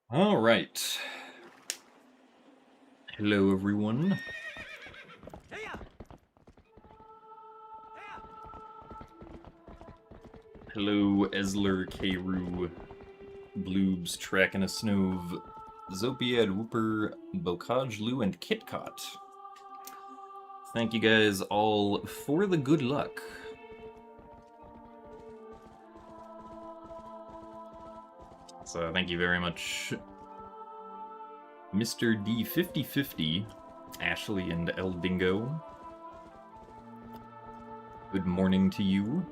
All right. Hello, everyone. Hello, Esler, Kru, Bloobs, Track and a Snove, Zopiad, Whooper, Bocage, Lou, and KitKat. Thank you guys all for the good luck. So thank you very much, Mr. D5050, Ashley, and El Dingo. Good morning to you.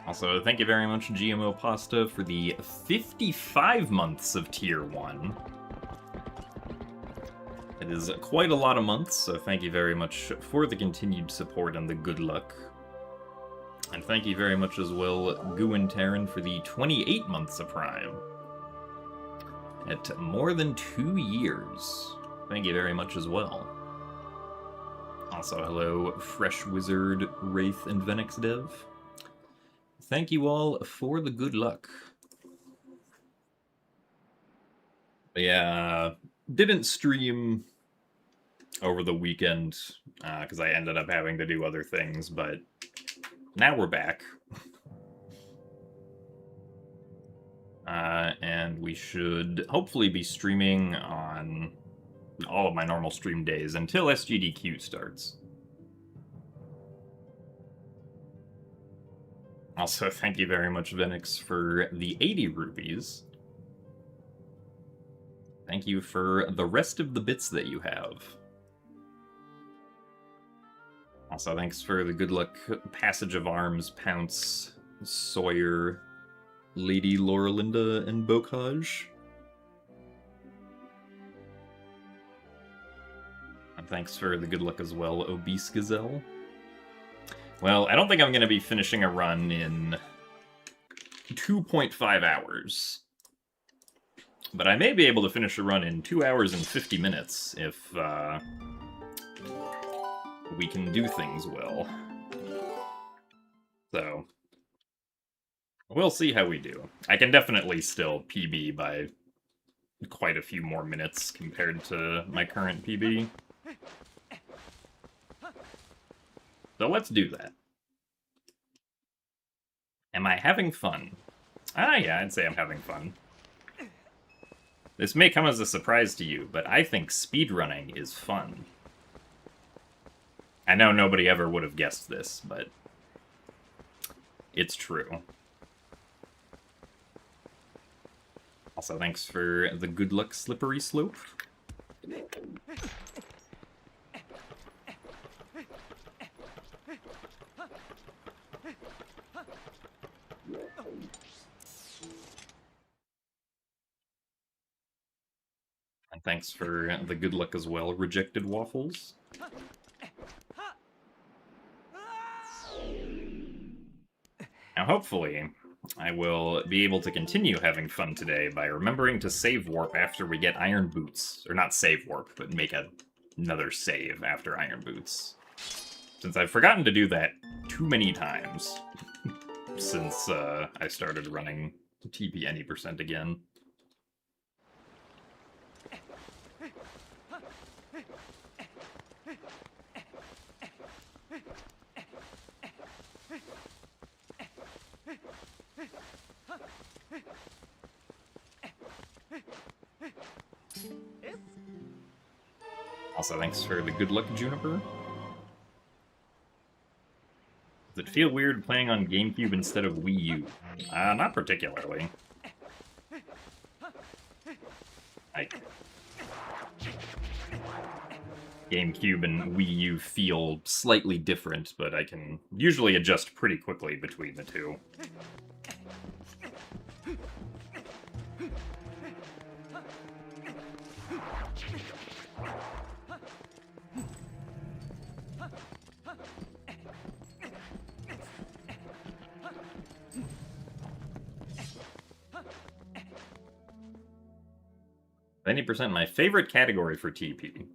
Also, thank you very much, GMO Pasta, for the 55 months of Tier 1. It is quite a lot of months, so thank you very much for the continued support and the good luck. And thank you very much as well, Guin Terran, for the 28 months of Prime. At more than 2 years. Thank you very much as well. Also, hello, Fresh Wizard, Wraith, and Venix Dev. Thank you all for the good luck. But yeah, didn't stream over the weekend because I ended up having to do other things, but now we're back. And we should hopefully be streaming on all of my normal stream days until SGDQ starts. Also, thank you very much, Venix, for the 80 rupees. Thank you for the rest of the bits that you have. Also, thanks for the good luck Passage of Arms, Pounce, Sawyer, Lady Laurelinda, and Bocage. And thanks for the good luck as well, Obese Gazelle. Well, I don't think I'm going to be finishing a run in 2.5 hours. But I may be able to finish a run in 2 hours and 50 minutes if we can do things well. So, we'll see how we do. I can definitely still PB by quite a few more minutes compared to my current PB. So let's do that. Am I having fun? Yeah, I'd say I'm having fun. This may come as a surprise to you, but I think speedrunning is fun. I know nobody ever would have guessed this, but it's true. Also, thanks for the good luck Slippery Slope. And thanks for the good luck as well, Rejected Waffles. Now, hopefully, I will be able to continue having fun today by remembering to save warp after we get Iron Boots. Or not save warp, but make another save after Iron Boots. Since I've forgotten to do that too many times since I started running TP Any % again. Also, thanks for the good luck, Juniper. Does it feel weird playing on GameCube instead of Wii U? Not particularly. GameCube and Wii U feel slightly different, but I can usually adjust pretty quickly between the two. Any % my favorite category for TP.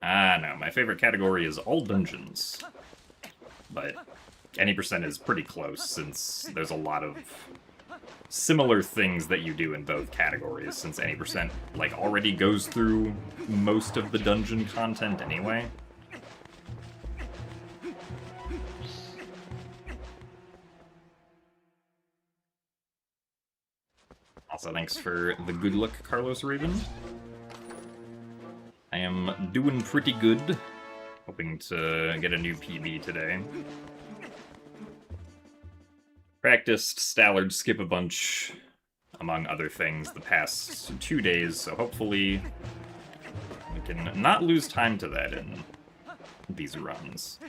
No, my favorite category is all dungeons. But any % is pretty close, since there's a lot of similar things that you do in both categories, since any percent, like, already goes through most of the dungeon content anyway. Also, thanks for the good luck, Carlos Raven. I am doing pretty good. Hoping to get a new PB today. Practiced Stallard skip a bunch, among other things, the past 2 days, so hopefully we can not lose time to that in these runs.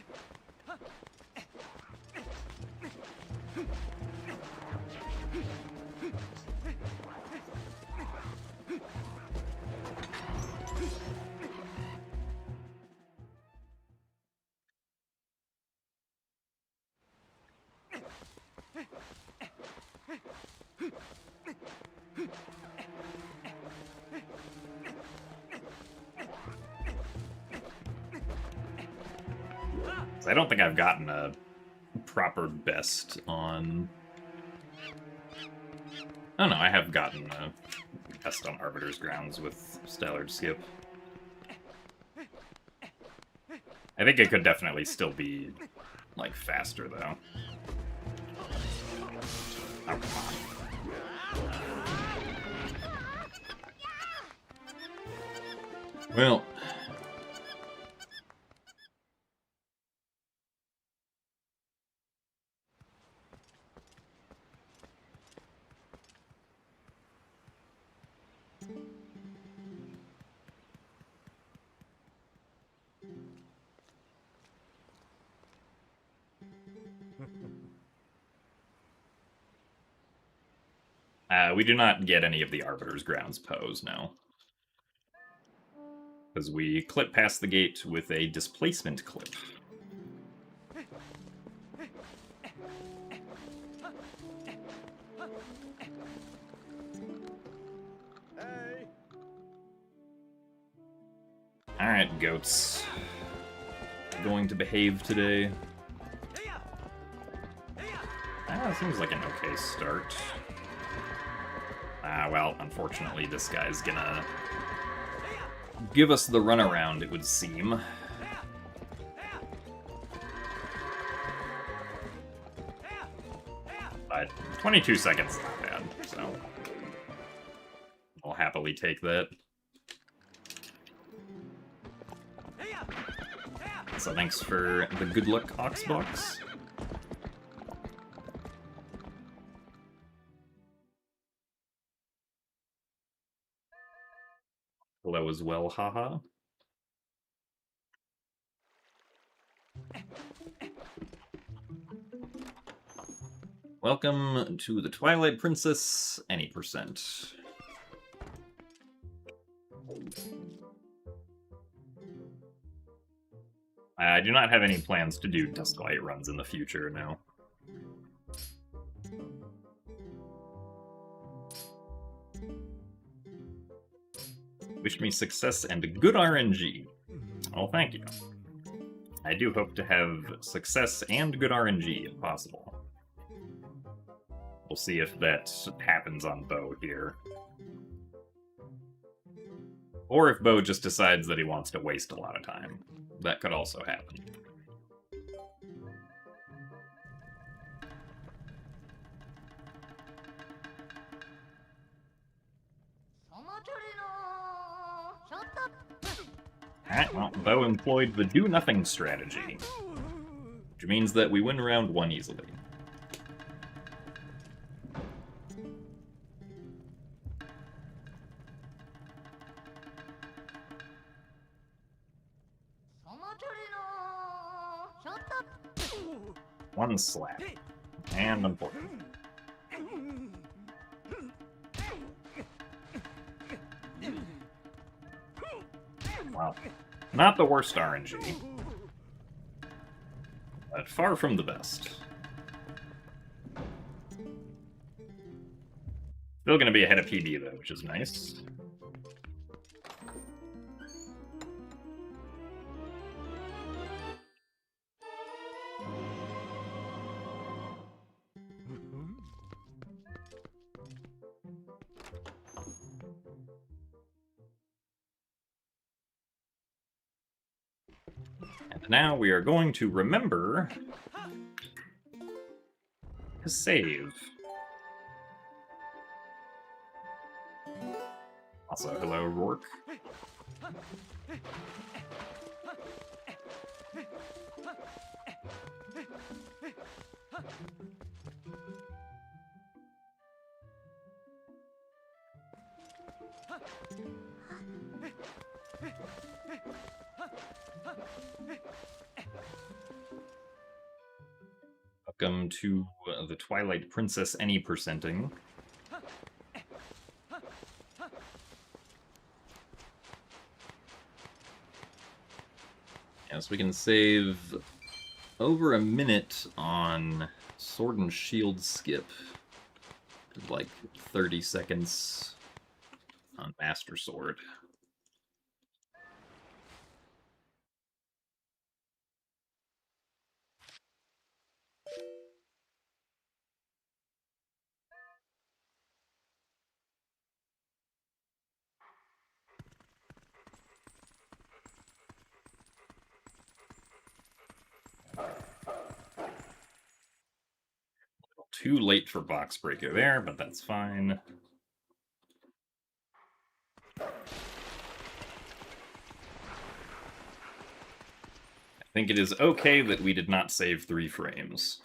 I don't think I've gotten a proper best on... Oh no, I have gotten a best on Arbiter's Grounds with Stallard Skip. I think it could definitely still be, like, faster, though. Oh, come on. Well... we do not get any of the Arbiter's Grounds pose, no. Because we clip past the gate with a displacement clip. Alright, goats. Going to behave today. Seems like an okay start. Well, unfortunately, this guy's gonna give us the runaround, it would seem. But 22 seconds is not bad, so I'll happily take that. So thanks for the good luck, Oxbox. Hello as well, haha. Welcome to the Twilight Princess Any percent. I do not have any plans to do Dusklight runs in the future, no. Wish me success and good RNG. Well, thank you. I do hope to have success and good RNG if possible. We'll see if that happens on Bo here. Or if Bo just decides that he wants to waste a lot of time. That could also happen. Alright, well, Bo employed the do-nothing strategy, which means that we win round 1 easily. One slap. And unfortunate. Wow. Not the worst RNG. But far from the best. Still gonna be ahead of PB though, which is nice. And now we are going to remember to save. Also, hello, Rourke. Welcome to the Twilight Princess Any percenting. Yes, we can save over a minute on Sword and Shield skip. Like 30 seconds on Master Sword. Too late for Box Breaker there, but that's fine. I think it is okay that we did not save 3 frames.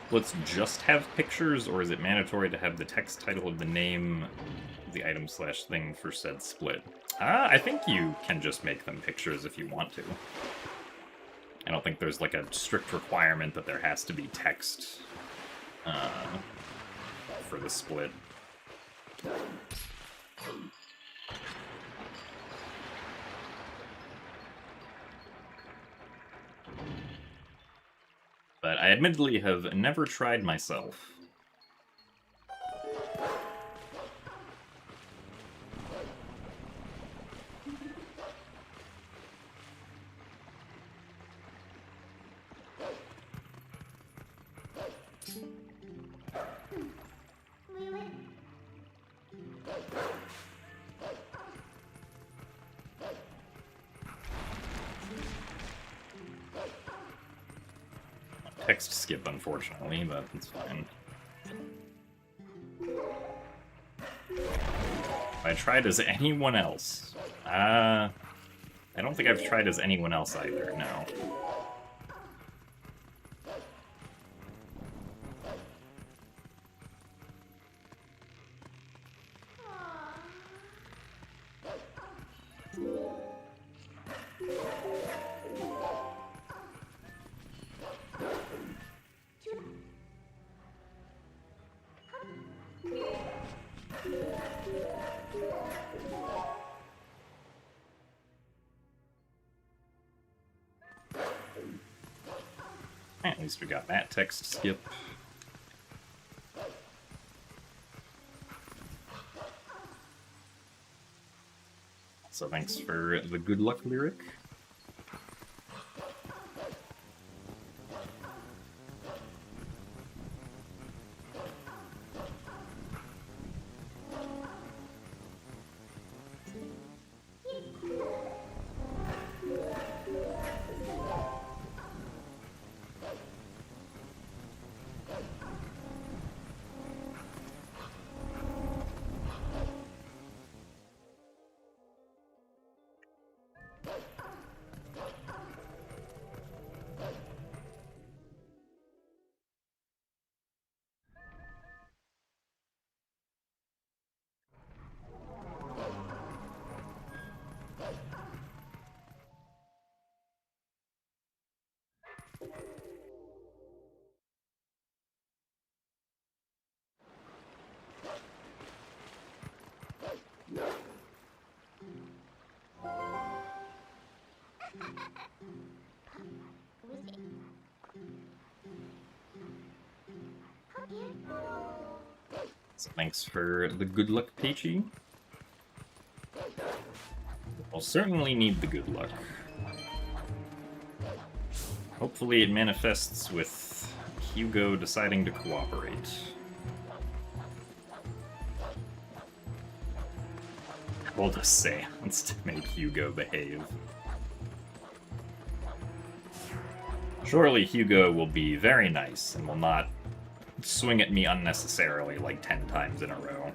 Let's just have pictures, or is it mandatory to have the text title of the name of the item / thing for said split? I think you can just make them pictures if you want to. I don't think there's like a strict requirement that there has to be text for the split. But I admittedly have never tried myself. Text skip, unfortunately, but it's fine. I tried as anyone else. I don't think I've tried as anyone else either, no. At least we got that text skip. So thanks for the good luck lyric. So thanks for the good luck, Peachy. I'll certainly need the good luck. Hopefully it manifests with Hugo deciding to cooperate. We'll just say, let's to make Hugo behave. Surely Hugo will be very nice and will not swing at me unnecessarily like 10 times in a row.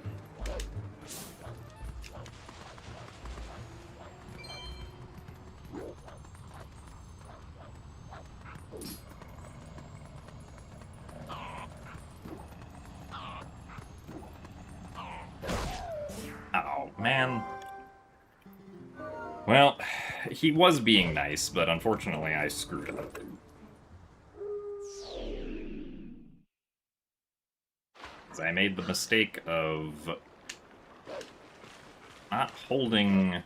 Oh, man. Well, he was being nice, but unfortunately I screwed up. I made the mistake of not holding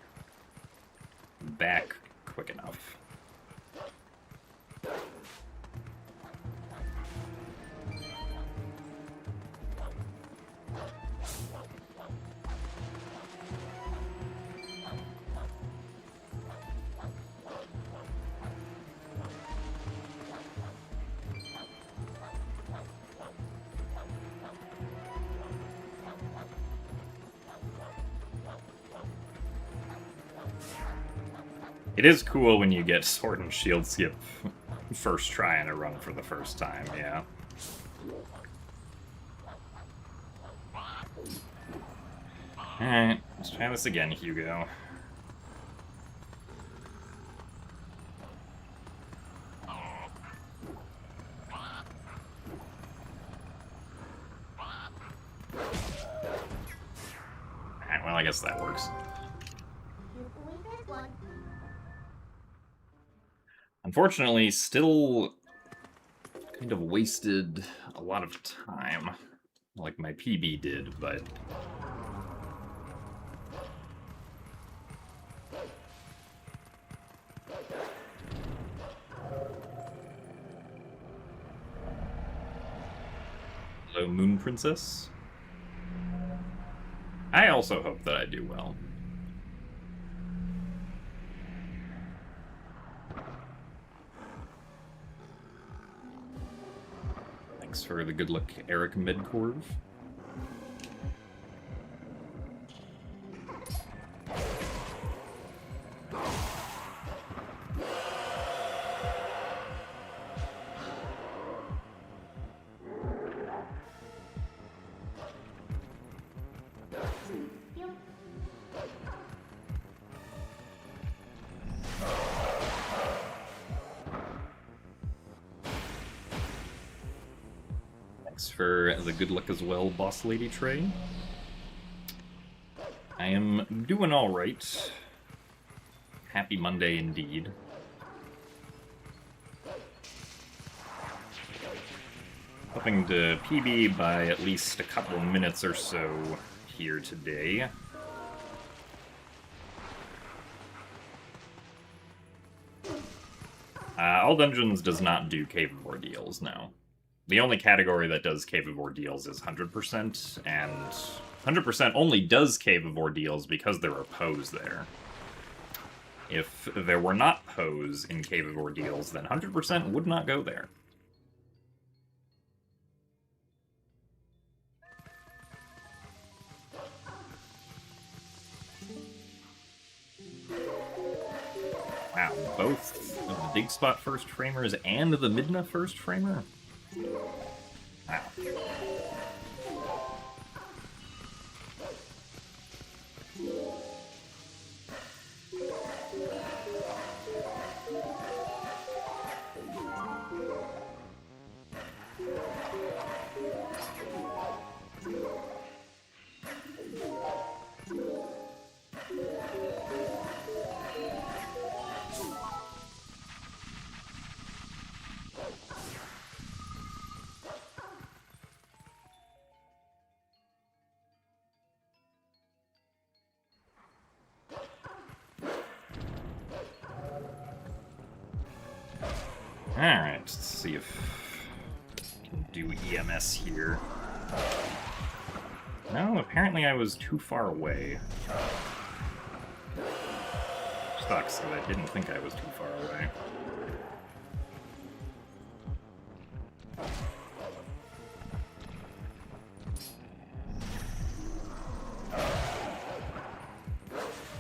back quick enough. It is cool when you get Sword and Shield skip first try in a run for the first time, yeah. Alright, let's try this again, Hugo. Alright, well, I guess that works. Unfortunately, still kind of wasted a lot of time, like my PB did, but... Hello, Moon Princess. I also hope that I do well. Thanks for the good luck, Eric Midcorv. For the good luck as well, Boss Lady Trey. I am doing alright. Happy Monday indeed. Hoping to PB by at least a couple of minutes or so here today. All Dungeons does not do Cave of Ordeals, no. The only category that does Cave of Ordeals is 100%, and 100% only does Cave of Ordeals because there are Poes there. If there were not Poes in Cave of Ordeals, then 100% would not go there. Wow, both the Dig Spot first framers and the Midna first framer? Wow. Alright, let's see if I can do EMS here. No, apparently I was too far away. Sucks, because I didn't think I was too far away.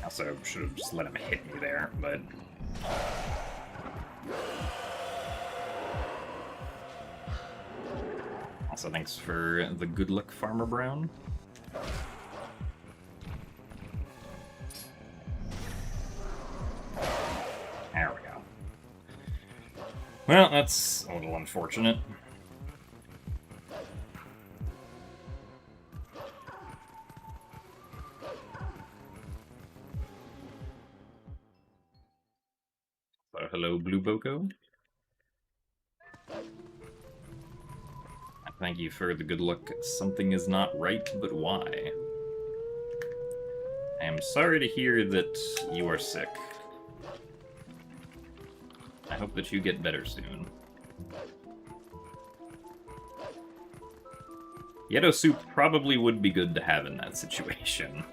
Also, should have just let him hit me there, but... Also, thanks for the good luck, Farmer Brown. There we go. Well, that's a little unfortunate. So, hello, Blue Boko. Thank you for the good luck. Something is not right, but why? I am sorry to hear that you are sick. I hope that you get better soon. Yeto soup probably would be good to have in that situation.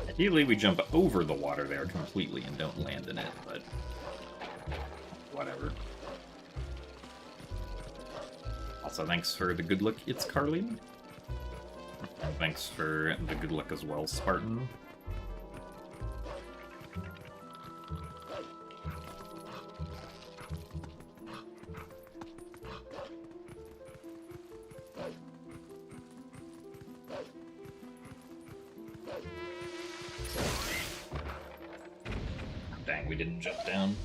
Ideally, we jump over the water there completely and don't land in it, but whatever. Also, thanks for the good luck, it's Carly. And thanks for the good luck as well, Spartan. Dang, we didn't jump down.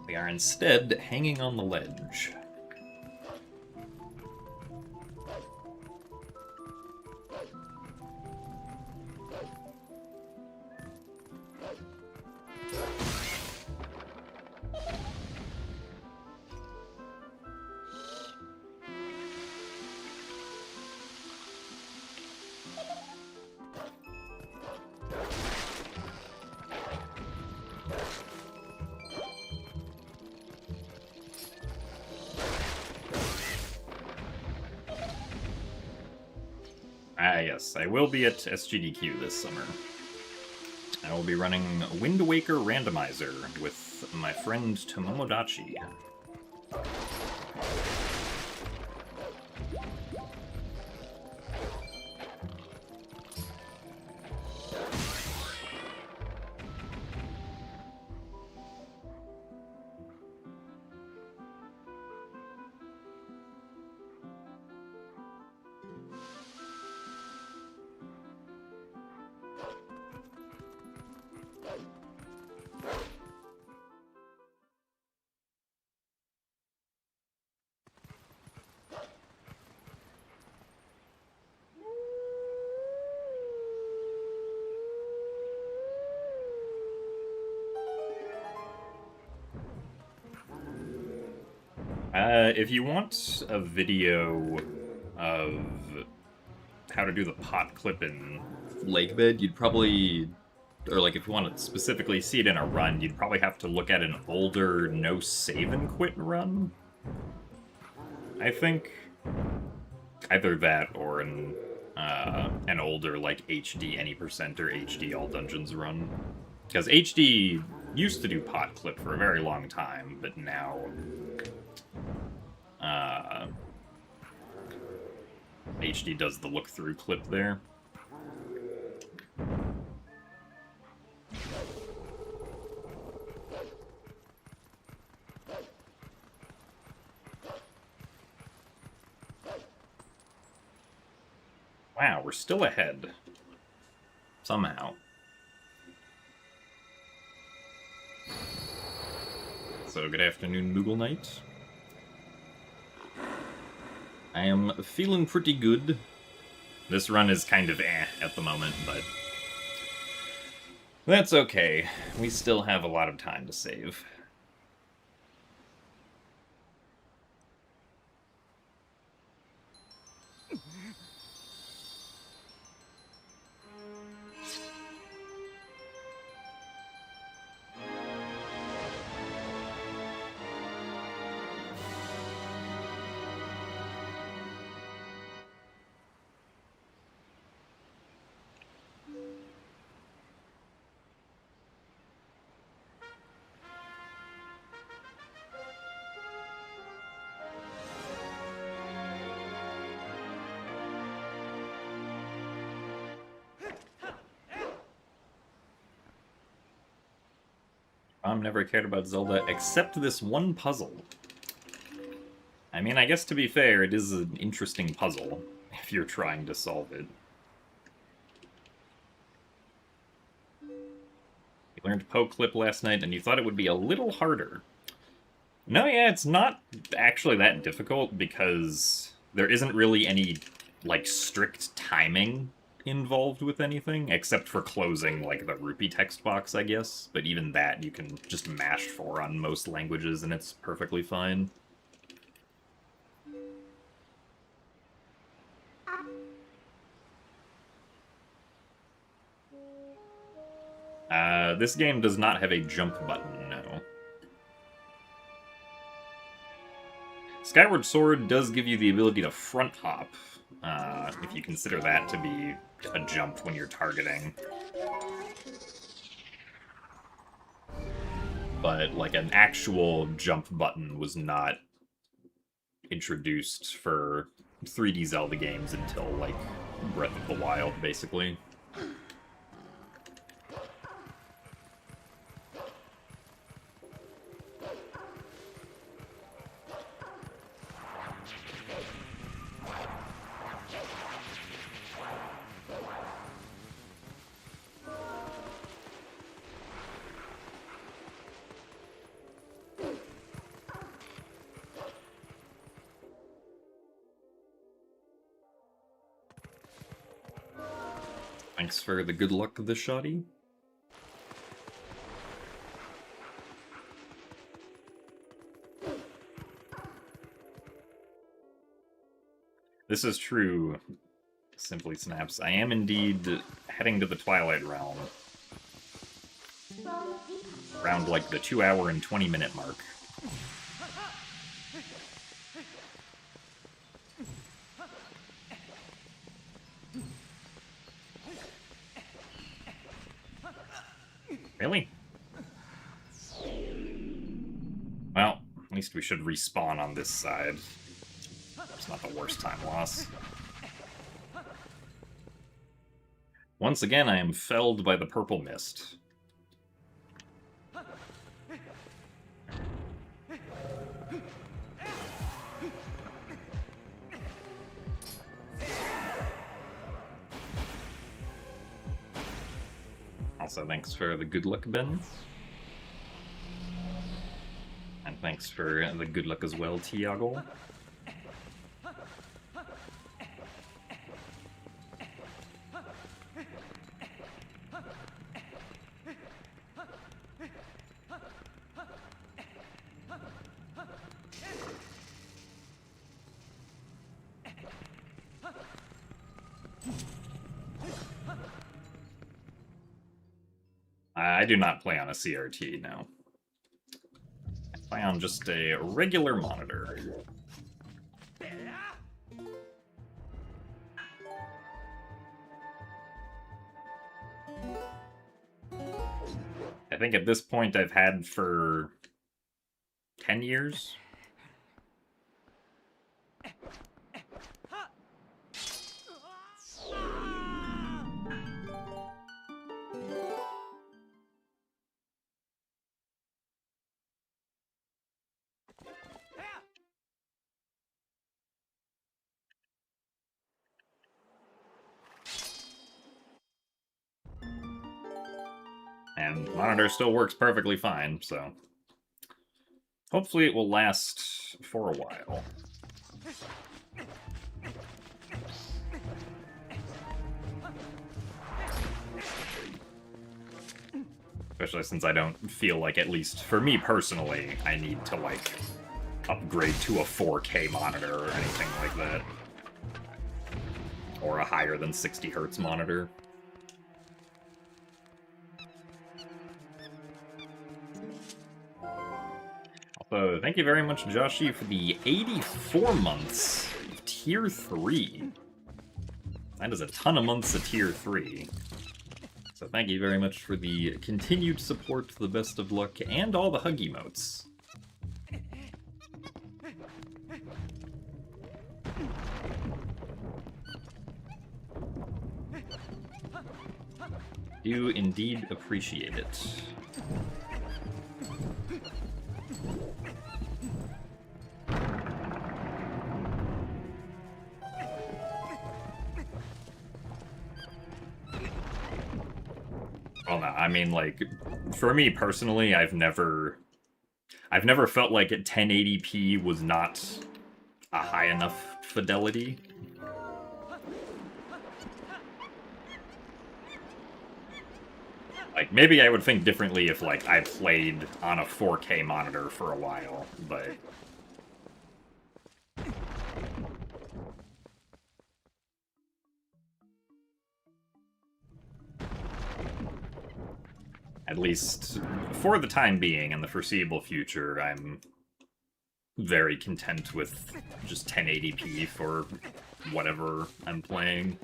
We are instead hanging on the ledge. Yes, I will be at SGDQ this summer. I will be running Wind Waker Randomizer with my friend Tomodachi. If you want a video of how to do the pot clip in Lake Bed, you'd probably, or like if you want to specifically see it in a run, you'd probably have to look at an older no save and quit run. I think either that or an older like HD any percent or HD all dungeons run, because HD used to do pot clip for a very long time, but now HD does the look-through clip there. Wow, we're still ahead. Somehow. So, good afternoon, Moogle Knight. I am feeling pretty good. This run is kind of at the moment, but that's okay. We still have a lot of time to save. Mom never cared about Zelda except this one puzzle. I mean, I guess to be fair, it is an interesting puzzle if you're trying to solve it. You learned Poe Clip last night and you thought it would be a little harder. No, yeah, it's not actually that difficult because there isn't really any, like, strict timing involved with anything, except for closing, like, the rupee text box, I guess. But even that you can just mash for on most languages and it's perfectly fine. This game does not have a jump button, no. Skyward Sword does give you the ability to front hop, if you consider that to be a jump when you're targeting. But, like, an actual jump button was not introduced for 3D Zelda games until, like, Breath of the Wild, basically. Thanks for the good luck of the shoddy. This is true, Simply Snaps. I am indeed heading to the Twilight Realm. Around, like, the 2 hour and 20 minute mark. Really? Well, at least we should respawn on this side. It's not the worst time loss. Once again, I am felled by the purple mist. Also, thanks for the good luck, Ben. And thanks for the good luck as well, Tiago. I do not play on a CRT, no. I play on just a regular monitor. think at this point I've had for 10 years. And monitor still works perfectly fine, so hopefully it will last for a while. Especially since I don't feel like, at least for me personally, I need to, like, upgrade to a 4K monitor or anything like that. Or a higher than 60 Hz monitor. Also, thank you very much, Joshi, for the 84 months of Tier 3. That is a ton of months of Tier 3. So thank you very much for the continued support, the best of luck, and all the hug emotes. Do indeed appreciate it. Well, no, I mean, like, for me personally, I've never felt like 1080p was not a high enough fidelity. Like, maybe I would think differently if, like, I played on a 4K monitor for a while, but... At least, for the time being, in the foreseeable future, I'm very content with just 1080p for whatever I'm playing.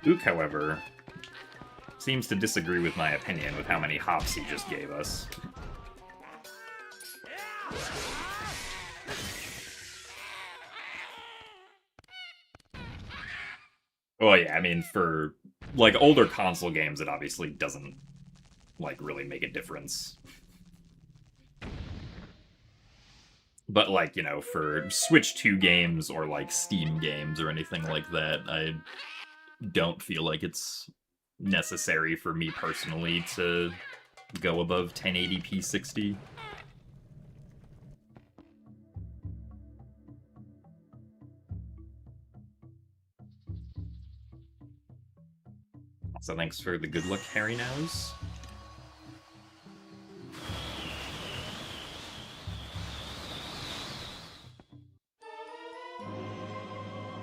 Ook, however, seems to disagree with my opinion with how many hops he just gave us. Well, yeah, I mean, for, like, older console games, it obviously doesn't, like, really make a difference. But, like, you know, for Switch 2 games or, like, Steam games or anything like that, I don't feel like it's necessary for me personally to go above 1080p 60. So thanks for the good luck, Harry Nose.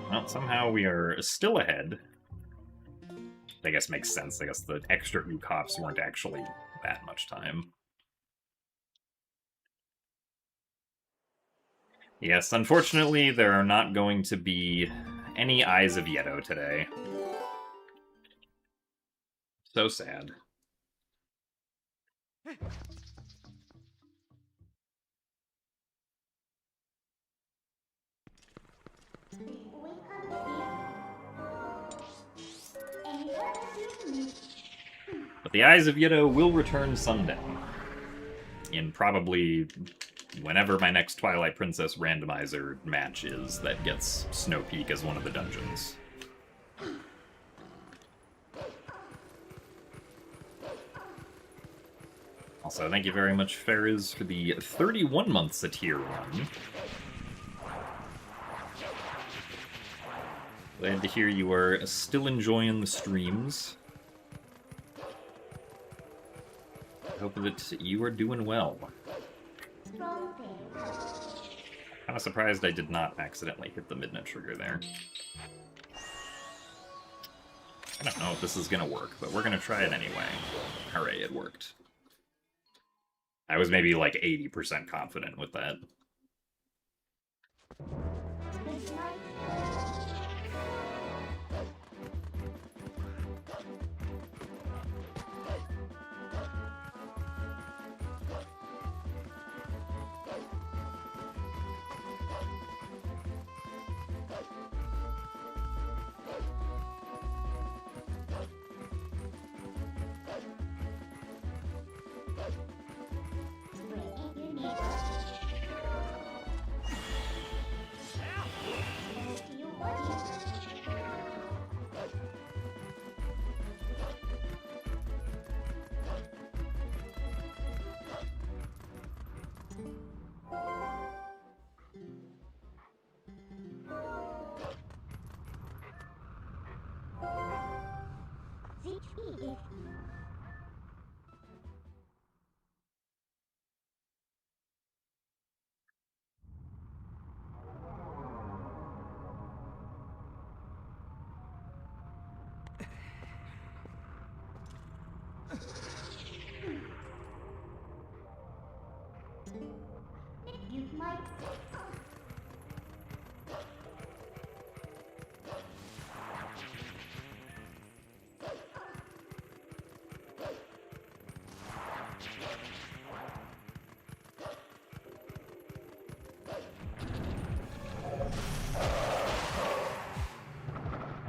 Well, somehow we are still ahead. I guess makes sense. I guess the extra Ook hops weren't actually that much time. Yes, unfortunately, there are not going to be any Eyes of Yedo today. So sad. But the Eyes of Yedo will return someday. In probably whenever my next Twilight Princess randomizer match is that gets Snow Peak as one of the dungeons. Also, thank you very much, Fariz, for the 31 months of Tier 1. Glad to hear you are still enjoying the streams. Hope that you are doing well. Kind of surprised I did not accidentally hit the midnight trigger there. I don't know if this is gonna work, but we're gonna try it anyway. Hooray, it worked. I was maybe like 80% confident with that.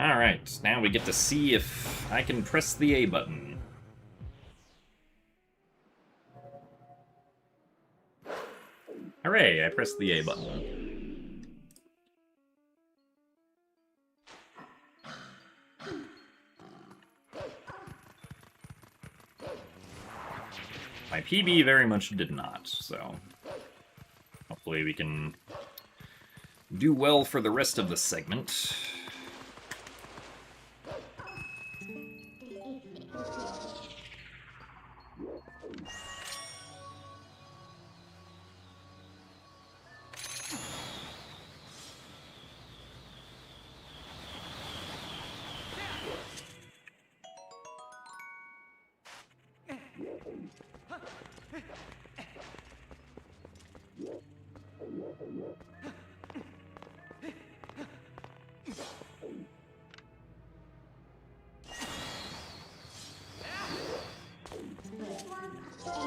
Alright, now we get to see if I can press the A button. Hooray, I pressed the A button. My PB very much did not, so hopefully we can do well for the rest of the segment.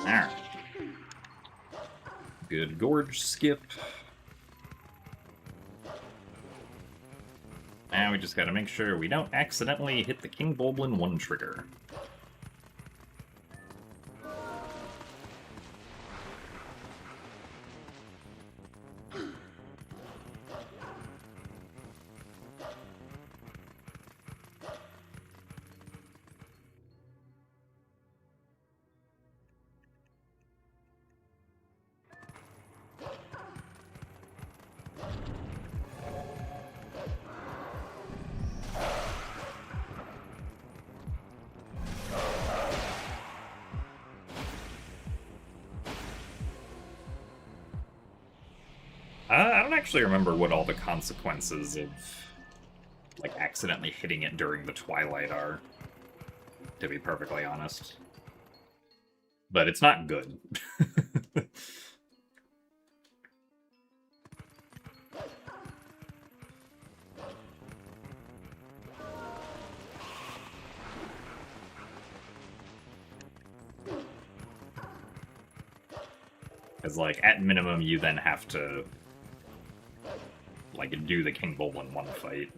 Alright. Good gorge skip. Now we just gotta make sure we don't accidentally hit the King Bulblin 1 trigger. I don't actually remember what all the consequences of, like, accidentally hitting it during the Twilight are, to be perfectly honest. But it's not good. Because, like, at minimum, you then have to, like, do the King Bulblin 1 fight.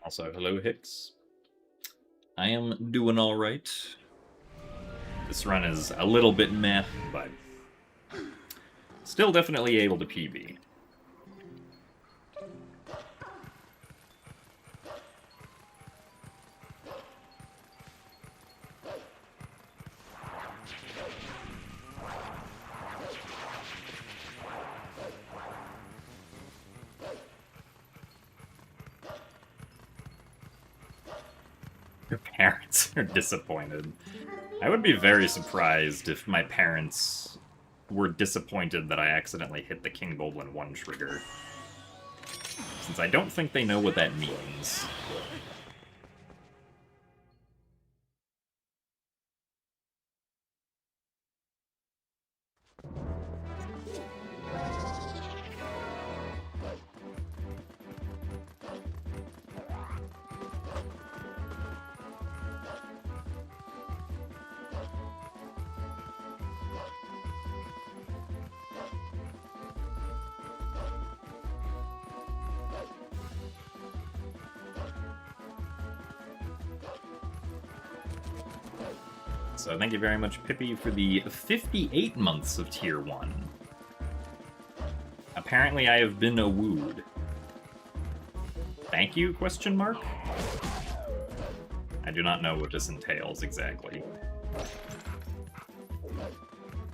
Also, hello, Hicks. I am doing alright. This run is a little bit meh, but still definitely able to PB. Your parents are disappointed. I would be very surprised if my parents were disappointed that I accidentally hit the King Bulblin 1 trigger, since I don't think they know what that means. So thank you very much, Pippi, for the 58 months of Tier 1. Apparently I have been wooed. Thank you, question mark? I do not know what this entails exactly.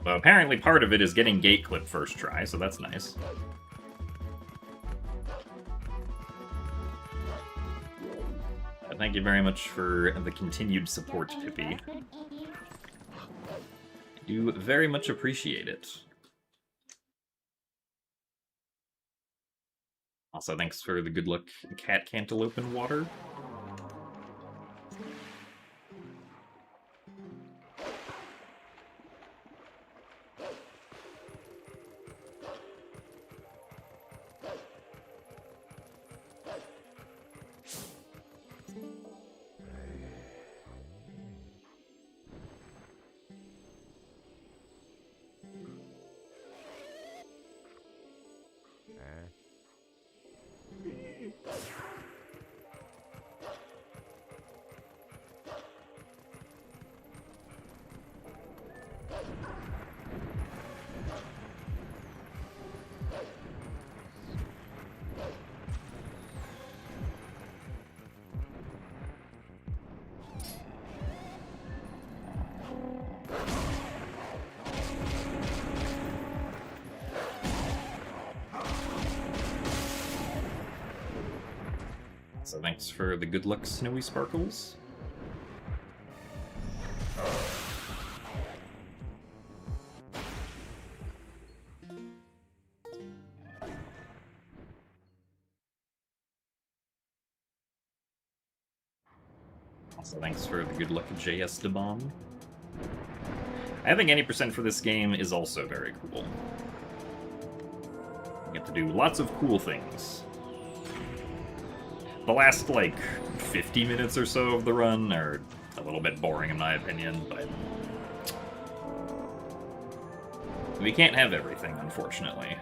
But apparently part of it is getting gate clip first try, so that's nice. Thank you very much for the continued support, Pippi. I do very much appreciate it. Also, thanks for the good luck, Cat Cantaloupe in Water. So thanks for the good luck, Snowy Sparkles. Also thanks for the good luck, JS DeBomb. I think any percent for this game is also very cool. You get to do lots of cool things. The last, like, 50 minutes or so of the run are a little bit boring in my opinion, but we can't have everything, unfortunately.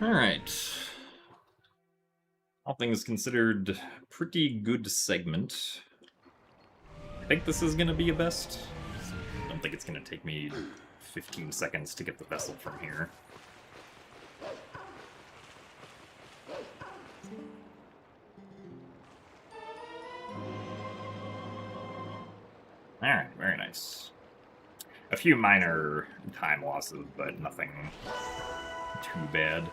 Alright. All things considered, pretty good segment. I think this is gonna be a best. I don't think it's gonna take me 15 seconds to get the vessel from here. Alright, very nice. A few minor time losses, but nothing too bad.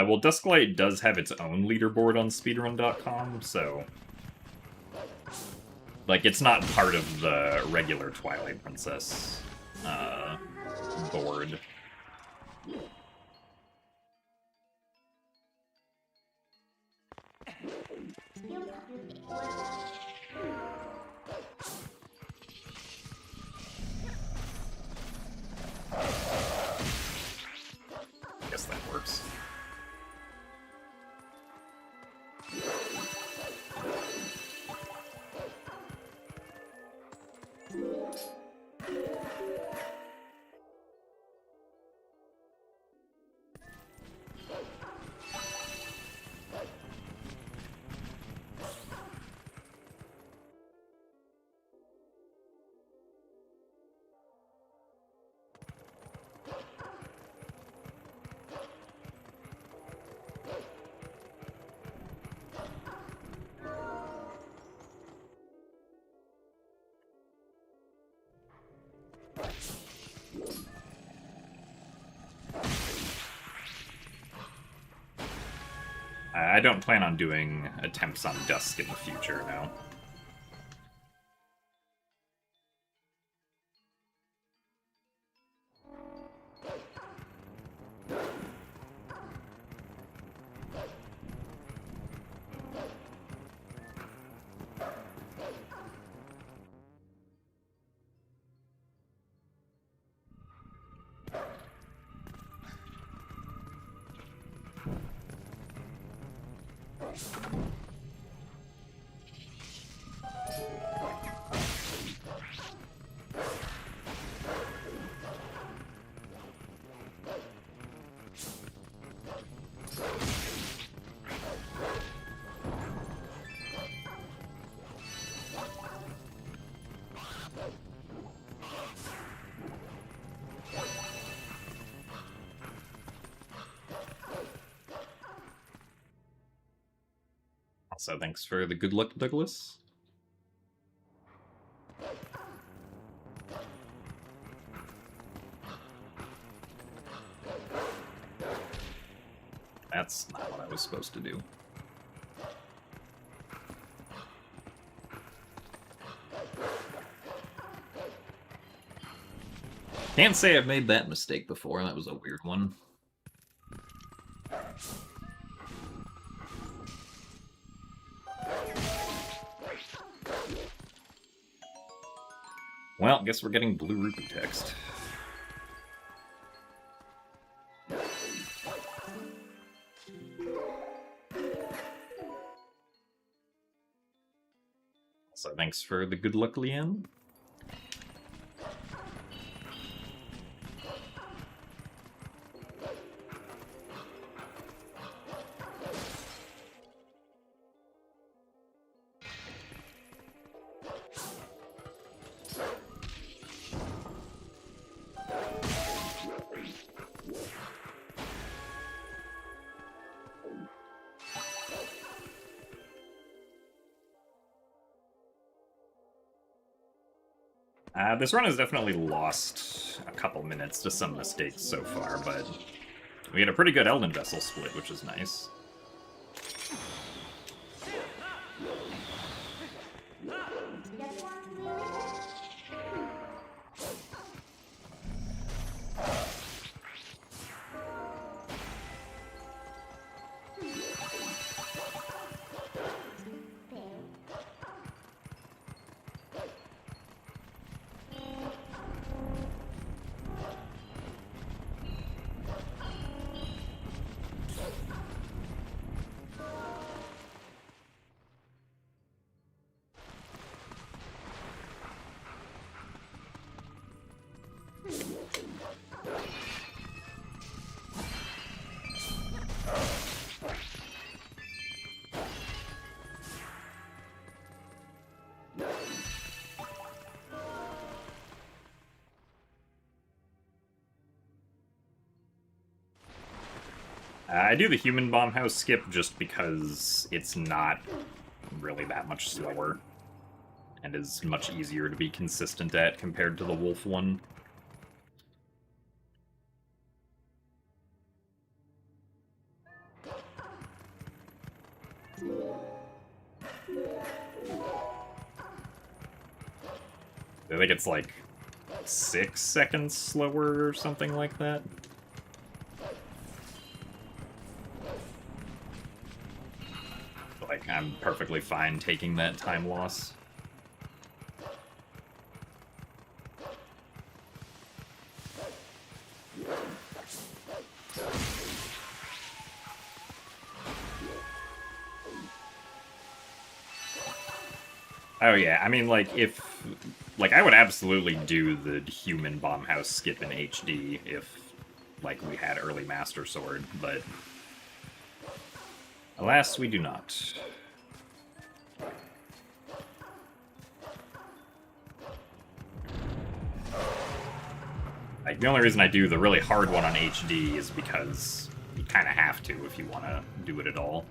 Well, Dusklight does have its own leaderboard on speedrun.com, so Like, it's not part of the regular Twilight Princess board. Guess that works. I don't plan on doing attempts on Dusk in the future, no. Also, thanks for the good luck, Douglas. That's not what I was supposed to do. Can't say I've made that mistake before. That was a weird one. Well, guess we're getting blue rupee text. So thanks for the good luck, Leanne. This run has definitely lost a couple minutes to some mistakes so far, but we had a pretty good Elden Vessel split, which is nice. I do the Human Bomb House skip just because it's not really that much slower and is much easier to be consistent at compared to the Wolf one. I think it's like 6 seconds slower or something like that. Like, I'm perfectly fine taking that time loss. Oh yeah, I mean, like, I would absolutely do the human bomb house skip in HD if, like, we had early Master Sword, but alas, we do not. Like, the only reason I do the really hard one on HD is because you kind of have to if you want to do it at all.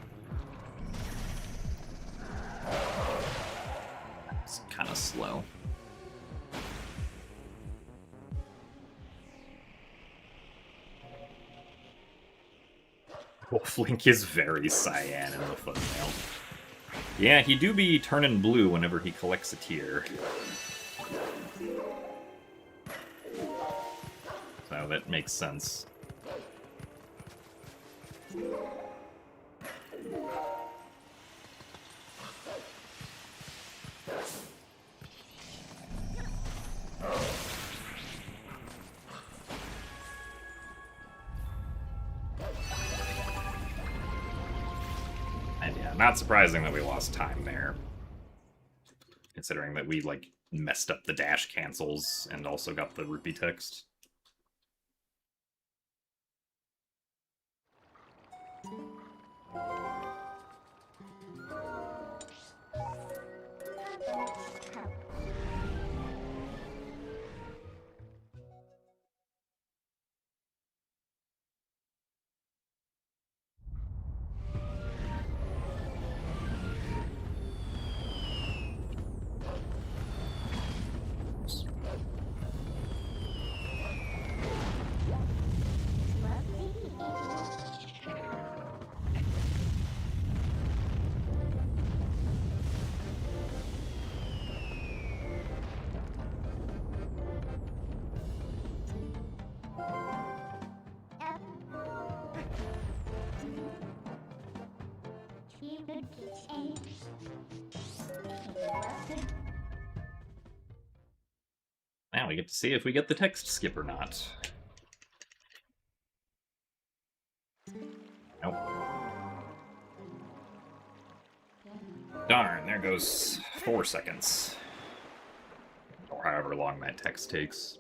It's kind of slow. Wolflink is very cyan in the thumbnail. Yeah, he do be turning blue whenever he collects a tier. So that makes sense. And yeah, not surprising that we lost time there. Considering that we, like, messed up the dash cancels and also got the rupee text. Now we get to see if we get the text skip or not. Nope. Darn, there goes 4 seconds. Or however long that text takes.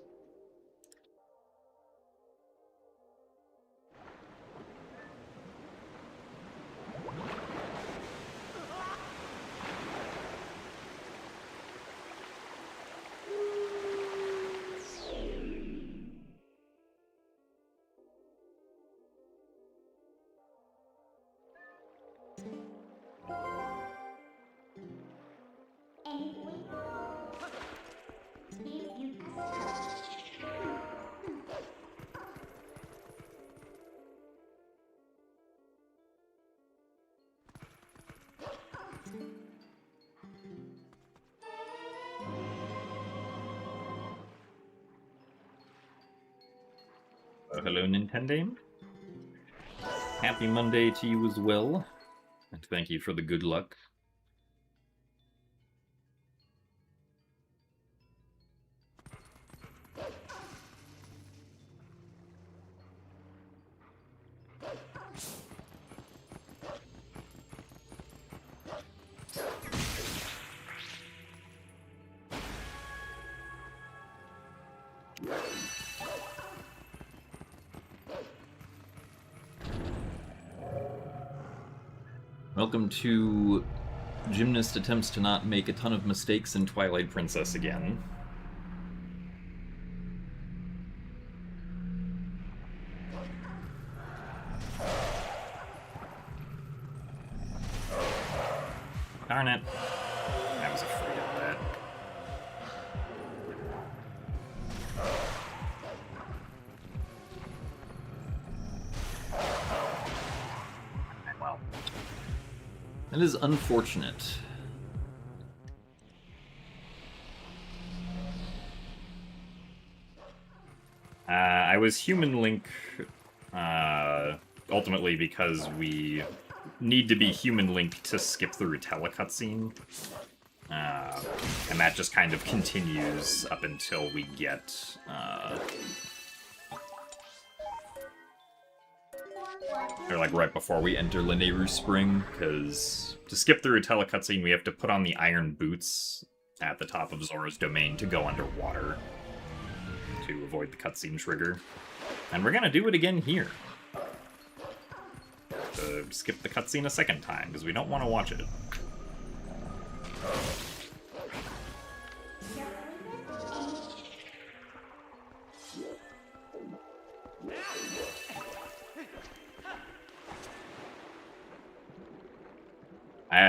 Hello, Nintendo. Happy Monday to you as well. And thank you for the good luck. Welcome to Gymnast attempts to not make a ton of mistakes in Twilight Princess again. Darn it. I was afraid of that. Well, that is unfortunate. I was Human Link ultimately because we need to be Human Link to skip through a telecutscene. And that just kind of continues up until we get... or like right before we enter Lineru Spring, because to skip through a telecutscene, we have to put on the iron boots at the top of Zora's domain to go underwater to avoid the cutscene trigger. And we're gonna do it again here. To skip the cutscene a second time, because we don't want to watch it.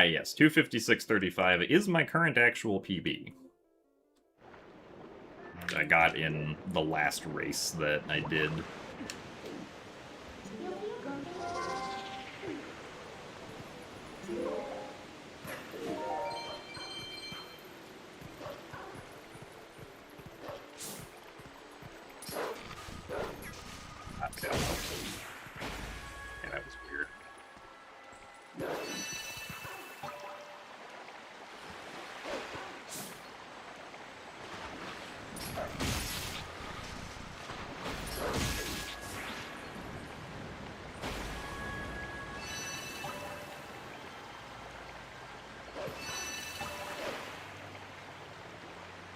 Yes, 256.35 is my current actual PB. I got in the last race that I did. Okay. Yeah, that was weird.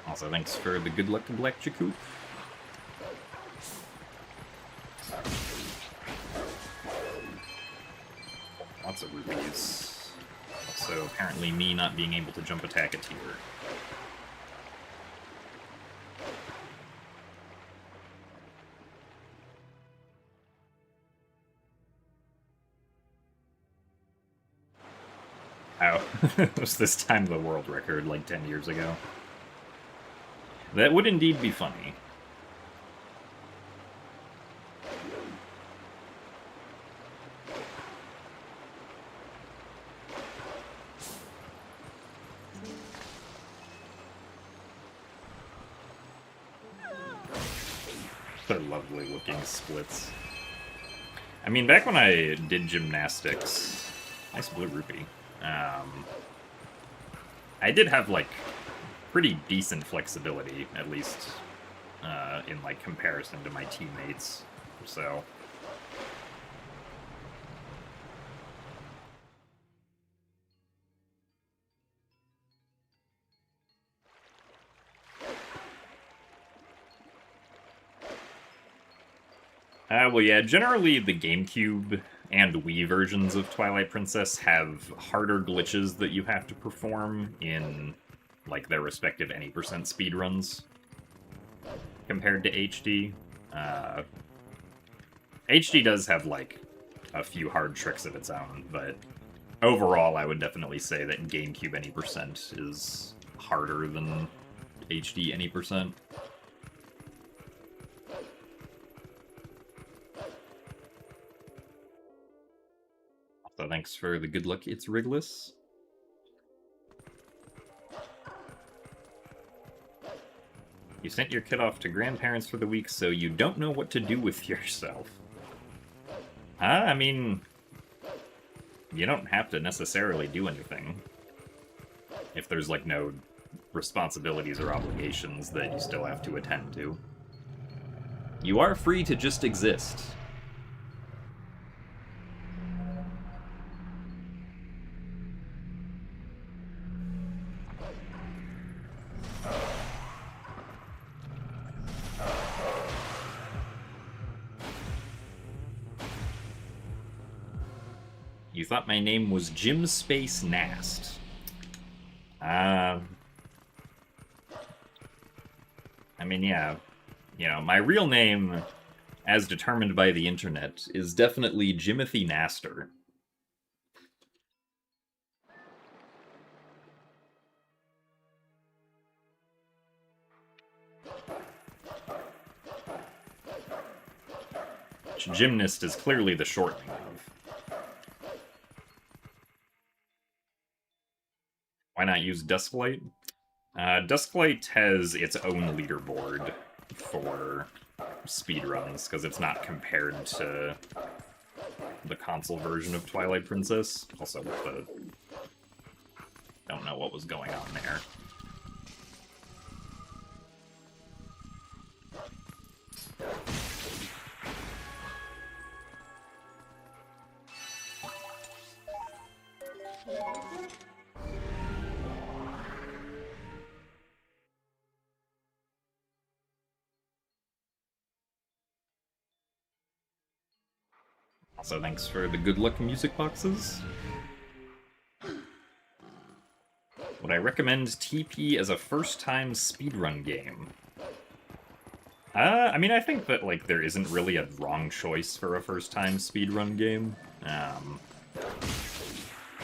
Also, thanks for the good luck to Black Jacoop. Lots of rupees. Also, apparently me not being able to jump attack a tier. Oh, was this time the world record like 10 years ago? That would indeed be funny. They're lovely looking splits. I mean, back when I did gymnastics, nice blue rupee. I did have like pretty decent flexibility, at least in like comparison to my teammates. So. Well, yeah, generally the GameCube and Wii versions of Twilight Princess have harder glitches that you have to perform in, like, their respective any percent speedruns compared to HD. HD does have, like, a few hard tricks of its own, but overall I would definitely say that GameCube any percent is harder than HD any percent. So thanks for the good luck, it's Rigless. You sent your kid off to grandparents for the week, so you don't know what to do with yourself. I mean, you don't have to necessarily do anything. If there's, like, no responsibilities or obligations that you still have to attend to. You are free to just exist. You thought my name was Jim Space Nast. I mean, yeah. You know, my real name, as determined by the internet, is definitely Jimothy Naster. Which gymnast is clearly the shortening of. Why not use Dusklight? Dusklight has its own leaderboard for speedruns, because it's not compared to the console version of Twilight Princess. Also, with the... don't know what was going on there. Also, thanks for the good luck music boxes. Would I recommend TP as a first-time speedrun game? I mean, I think that, like, there isn't really a wrong choice for a first-time speedrun game.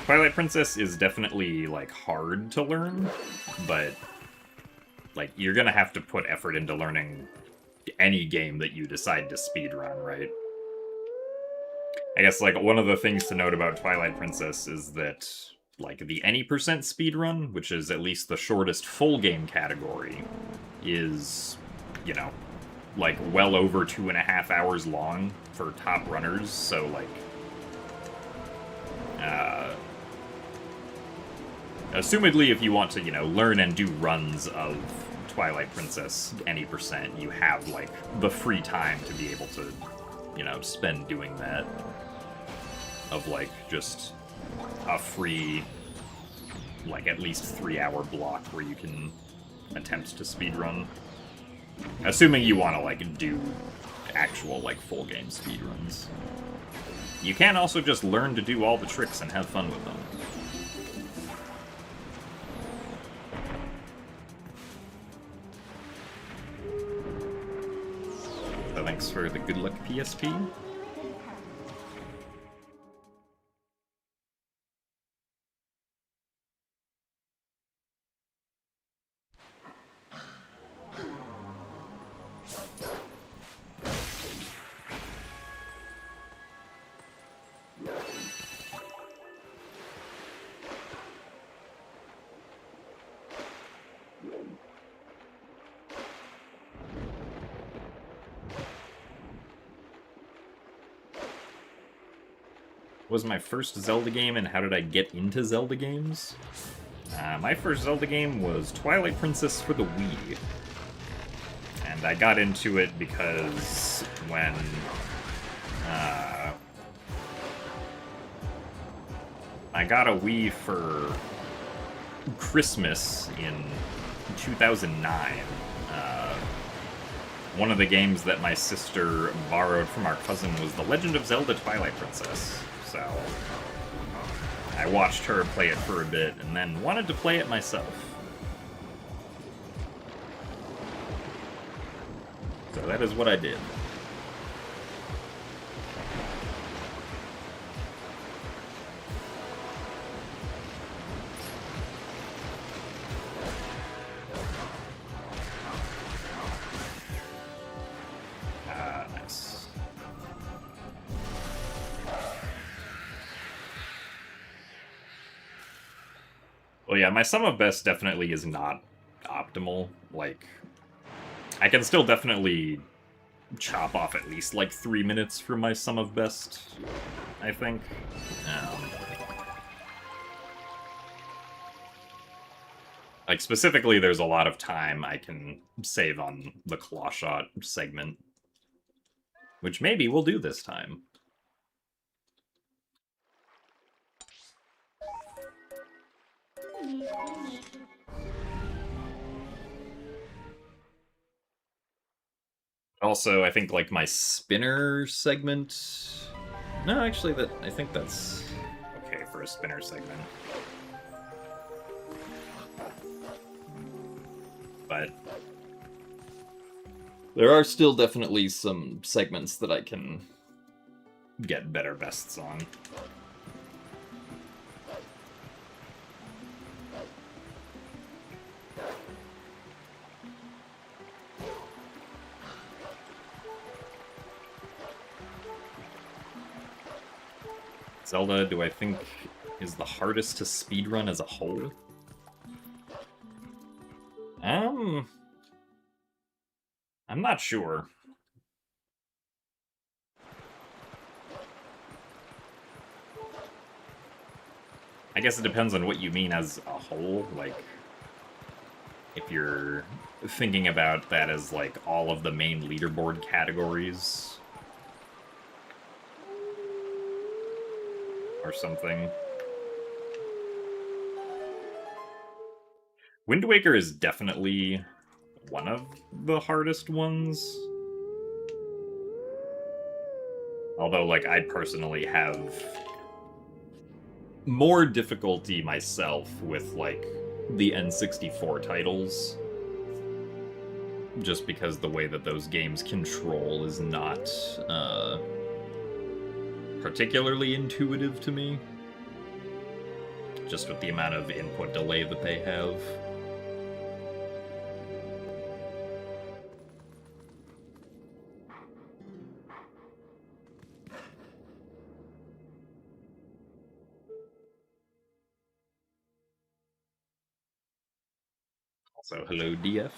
Twilight Princess is definitely, like, hard to learn, but, like, you're gonna have to put effort into learning any game that you decide to speedrun, right? I guess, like, one of the things to note about Twilight Princess is that, like, the any percent speedrun, which is at least the shortest full game category, is, you know, like, well over 2.5 hours long for top runners, so, like, assumedly, if you want to, you know, learn and do runs of Twilight Princess any percent, you have, like, the free time to be able to, you know, spend doing that. Of, like, just a free, like, at least 3-hour block where you can attempt to speedrun. Assuming you want to, like, do actual, like, full game speedruns. You can also just learn to do all the tricks and have fun with them. So thanks for the good luck, PSP. Was my first Zelda game, and how did I get into Zelda games? My first Zelda game was Twilight Princess for the Wii. And I got into it because when I got a Wii for Christmas in 2009, one of the games that my sister borrowed from our cousin was The Legend of Zelda Twilight Princess. So I watched her play it for a bit, and then wanted to play it myself. So that is what I did. Nice. Well, yeah, my sum of best definitely is not optimal. Like, I can still definitely chop off at least, like, 3 minutes for my sum of best, I think. Like, specifically, there's a lot of time I can save on the claw shot segment, which maybe we'll do this time. Also, I think, like, my spinner segment... No, actually, I think that's okay for a spinner segment. But there are still definitely some segments that I can get better bests on. Zelda, do I think, is the hardest to speedrun as a whole? I'm not sure. I guess it depends on what you mean as a whole. Like, if you're thinking about that as, like, all of the main leaderboard categories or something. Wind Waker is definitely one of the hardest ones. Although, like, I personally have more difficulty myself with, like, the N64 titles. Just because the way that those games control is not particularly intuitive to me. Just with the amount of input delay that they have. Also, hello, DF.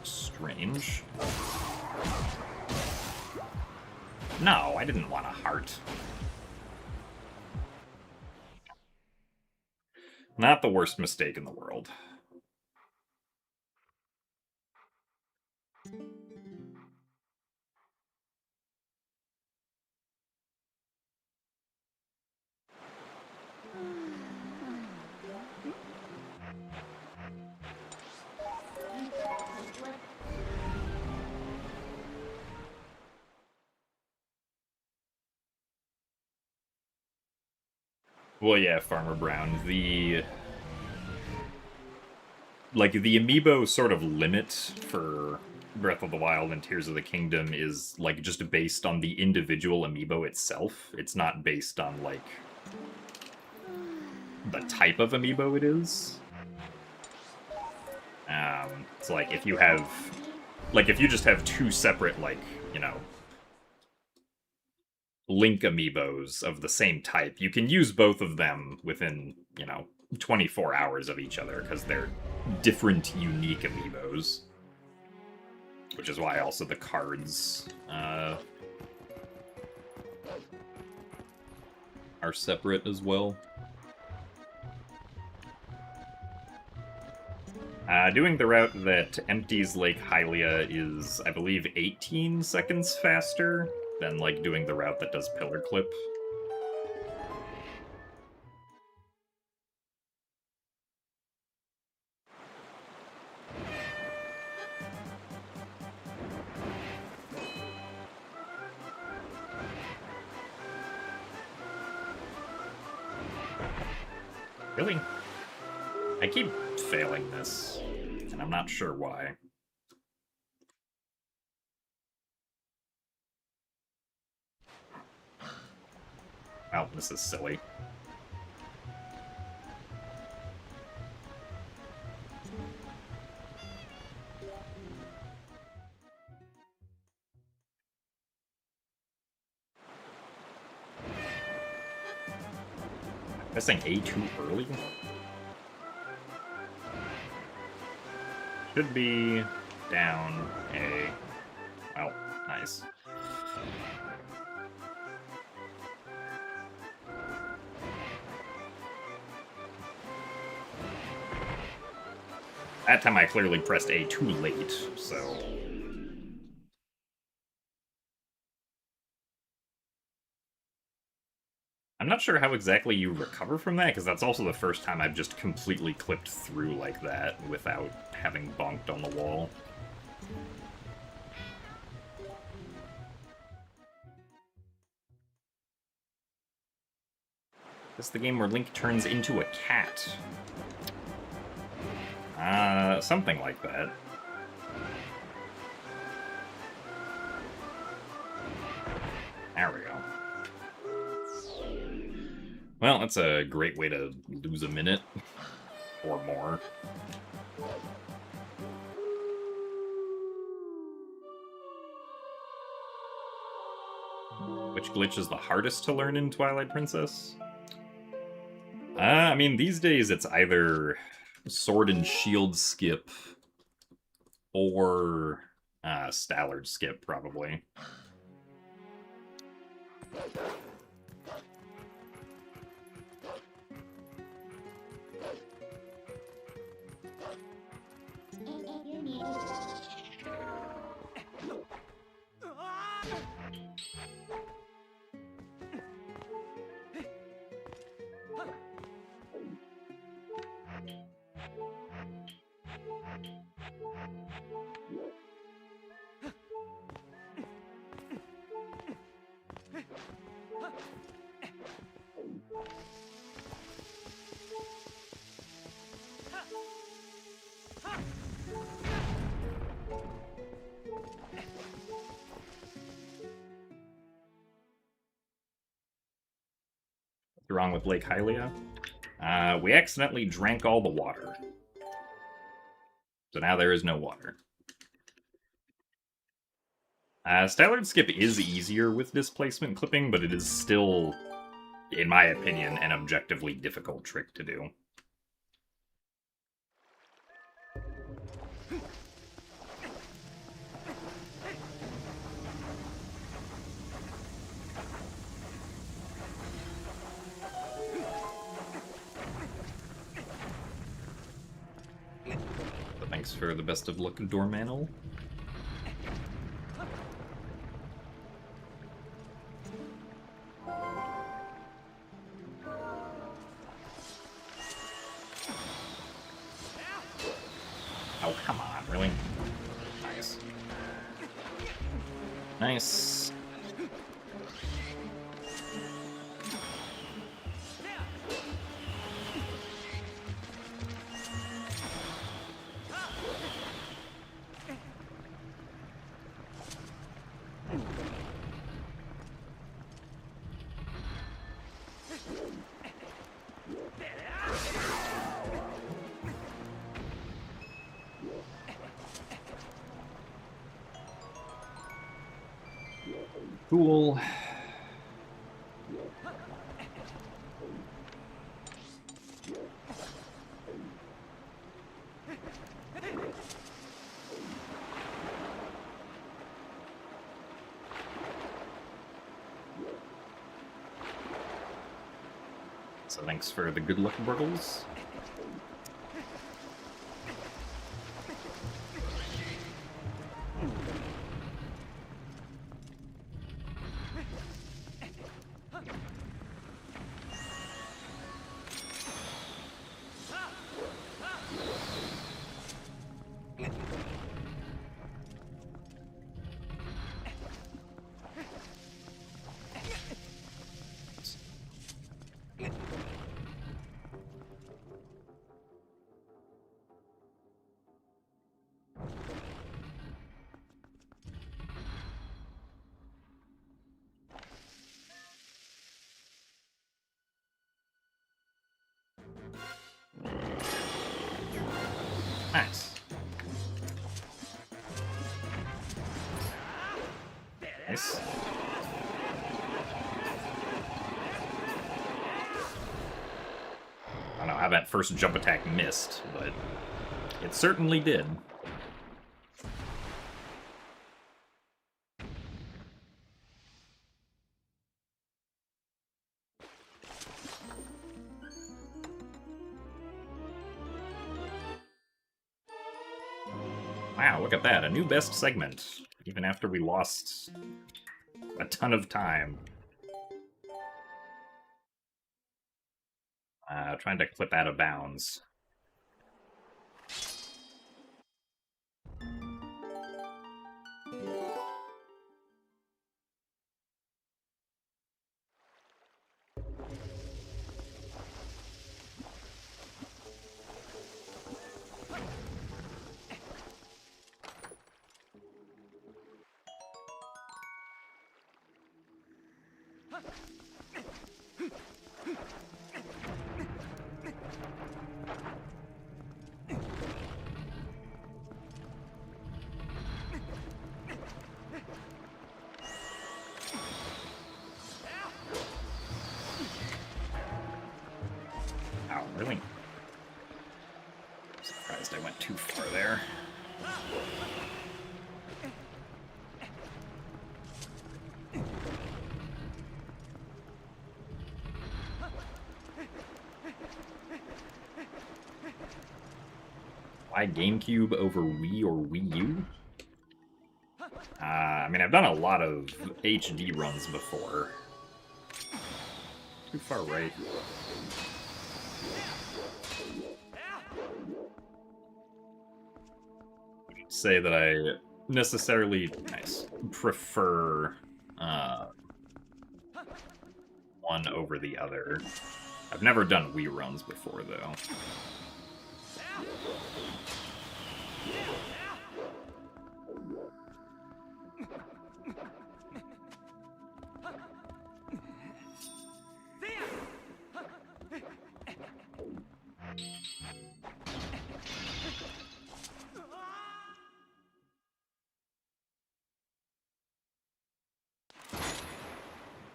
Strange. No, I didn't want a heart. Not the worst mistake in the world. Well, yeah, Farmer Brown, the amiibo sort of limit for Breath of the Wild and Tears of the Kingdom is, like, just based on the individual amiibo itself. It's not based on, like, the type of amiibo it is. So, like, if you have... Like, if you just have two separate, like, you know, Link amiibos of the same type, you can use both of them within, you know, 24 hours of each other, because they're different, unique amiibos. Which is why also the cards are separate as well. Doing the route that empties Lake Hylia is, I believe, 18 seconds faster than, like, doing the route that does Pillar Clip. Really? I keep failing this, and I'm not sure why. Oh, this is silly. Pressing A too early? Should be down A. Oh, nice. That time I clearly pressed A too late, so... I'm not sure how exactly you recover from that, because that's also the first time I've just completely clipped through like that without having bonked on the wall. This is the game where Link turns into a cat. Something like that. There we go. Well, that's a great way to lose a minute. Or more. Which glitch is the hardest to learn in Twilight Princess? I mean, these days it's either sword and shield skip or Stallard skip, probably. What's wrong with Lake Hylia? We accidentally drank all the water. So now there is no water. Stallard skip is easier with displacement clipping, but it is still, in my opinion, an objectively difficult trick to do. Thanks for the best of luck, Dormanel. Oh, come on, really? Nice. Nice. Cool. So thanks for the good luck, Burgles. Nice. Nice. I don't know how that first jump attack missed, but it certainly did. Wow, look at that. A new best segment, even after we lost a ton of time. Trying to clip out of bounds. Ow, really? I'm surprised I went too far there. Why GameCube over Wii or Wii U? I mean, I've done a lot of HD runs before. Too far right. I should say that I necessarily prefer one over the other. I've never done Wii runs before, though.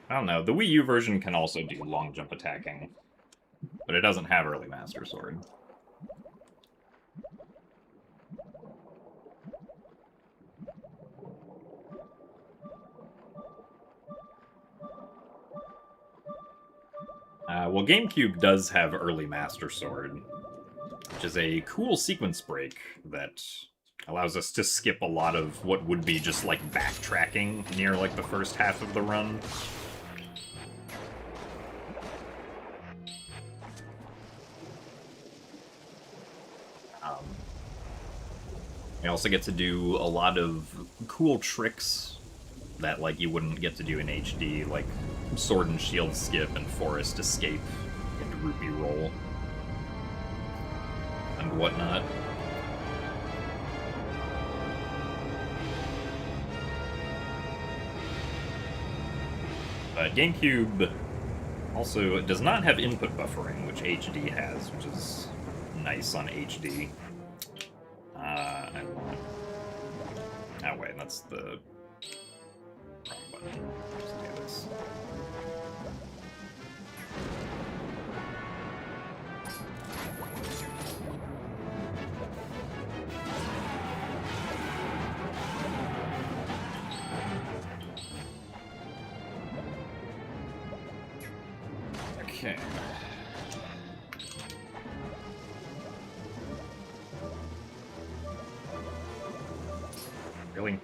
I don't know, the Wii U version can also do long jump attacking, but it doesn't have early Master Sword. Well, GameCube does have early Master Sword, which is a cool sequence break that allows us to skip a lot of what would be just, like, backtracking near, like, the first half of the run. We also get to do a lot of cool tricks that, like, you wouldn't get to do in HD, like Sword and Shield skip and Forest escape and Rupee roll and whatnot. GameCube also does not have input buffering, which HD has, which is nice on HD. Oh wait, that's the wrong button. Let's do this. Okay. Really?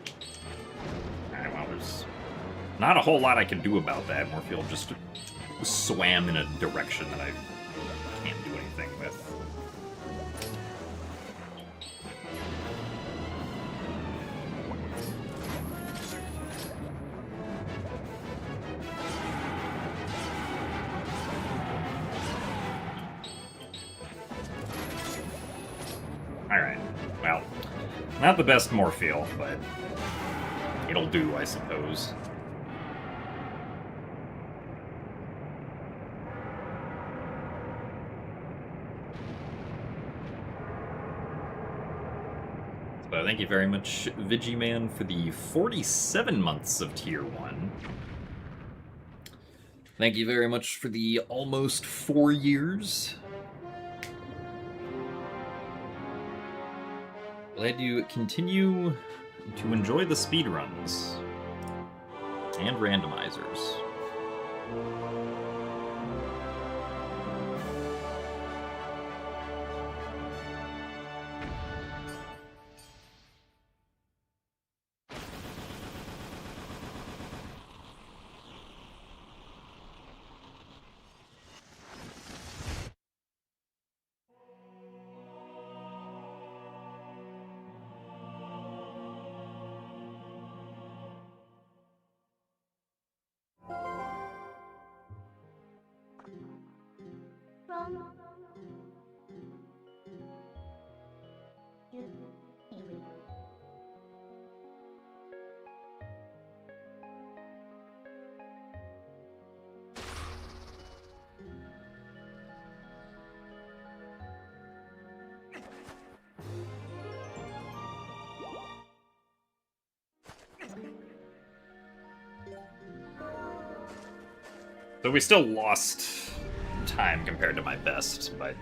Alright, well, there's not a whole lot I can do about that. Morpheal just swam in a direction that I can't do anything with. Alright, well, not the best Morpheal, but it'll do, I suppose. So thank you very much, Vigiman, for the 47 months of Tier 1. Thank you very much for the almost 4 years. Glad you continue to enjoy the speedruns and randomizers. So we still lost time compared to my best, but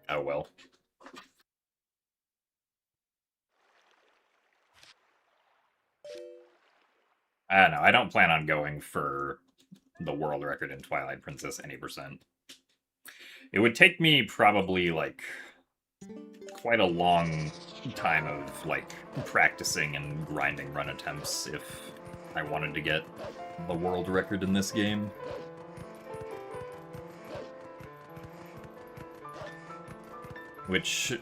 oh well. I don't know. I don't plan on going for the world record in Twilight Princess any percent. It would take me probably like quite a long time of like practicing and grinding run attempts if I wanted to get the world record in this game. Which,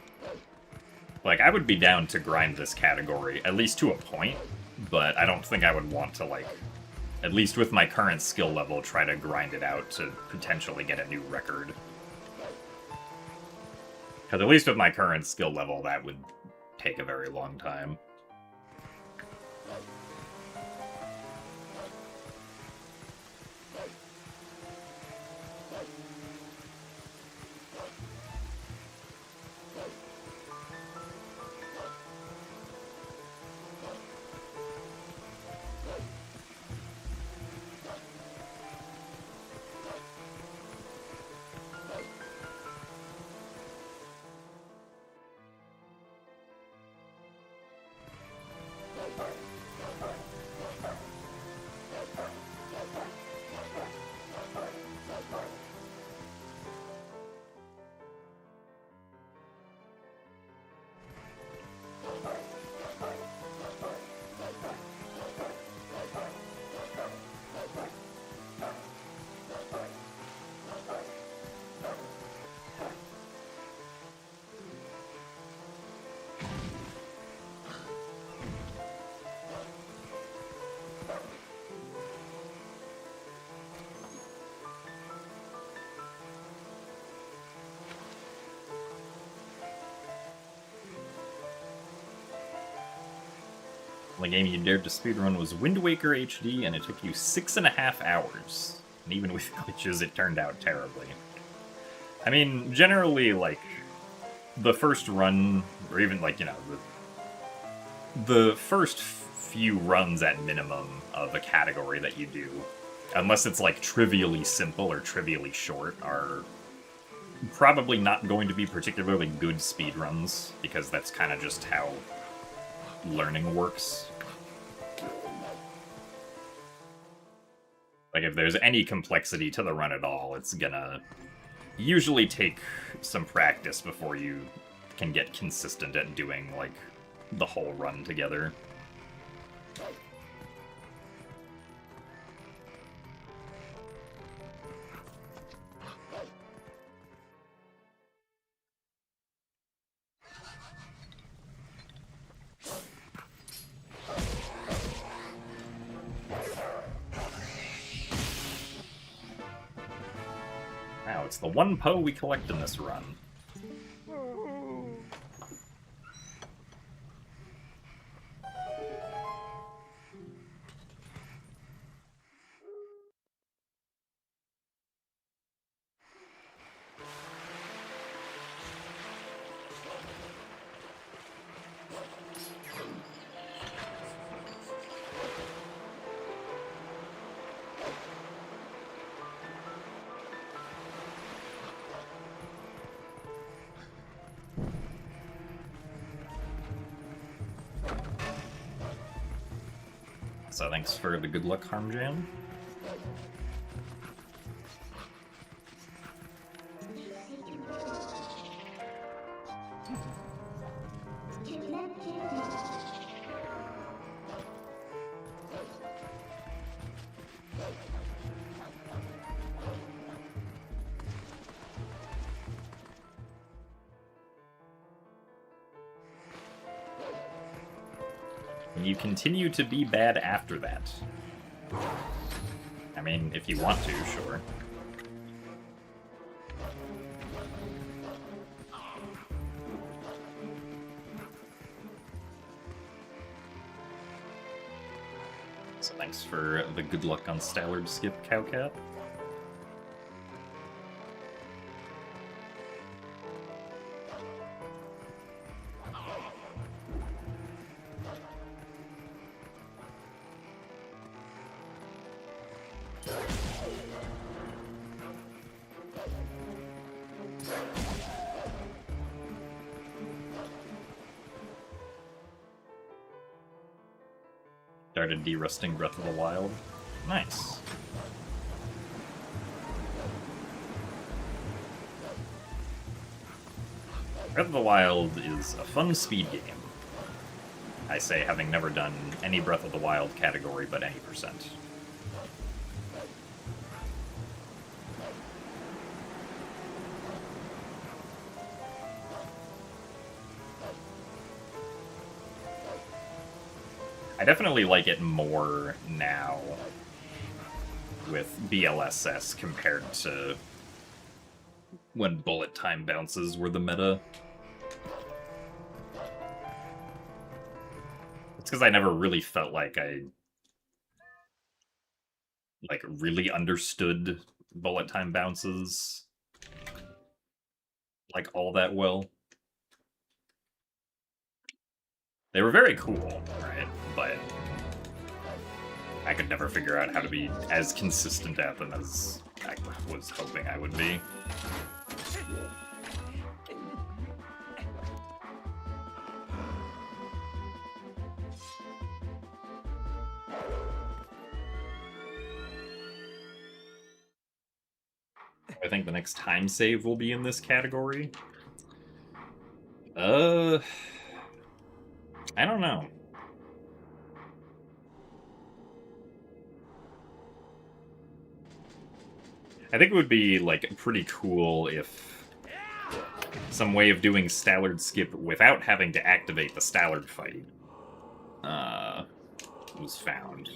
like, I would be down to grind this category, at least to a point, but I don't think I would want to, like, at least with my current skill level, try to grind it out to potentially get a new record. Because at least with my current skill level, that would take a very long time. The game you dared to speedrun was Wind Waker HD, and it took you 6.5 hours. And even with glitches, it turned out terribly. I mean, generally, like, the first run, or even, like, you know, the first few runs at minimum of a category that you do, unless it's, like, trivially simple or trivially short, are probably not going to be particularly good speedruns, because that's kind of just how learning works. Like, if there's any complexity to the run at all, it's gonna usually take some practice before you can get consistent at doing, like, the whole run together. Wow, it's the one Poe we collect in this run. So thanks for the good luck, Harmjam. You continue to be bad after that. I mean, if you want to, sure. So thanks for the good luck on Stallard Skip, Cowcat. Started de-rusting Breath of the Wild. Nice. Breath of the Wild is a fun speed game. I say, having never done any Breath of the Wild category but any percent. I definitely like it more now with BLSS compared to when bullet time bounces were the meta. It's because I never really felt like I really understood bullet time bounces like all that well. They were very cool, right? But I could never figure out how to be as consistent at them as I was hoping I would be. I think the next time save will be in this category. I don't know. I think it would be, like, pretty cool if some way of doing Stallard skip without having to activate the Stallard fight was found.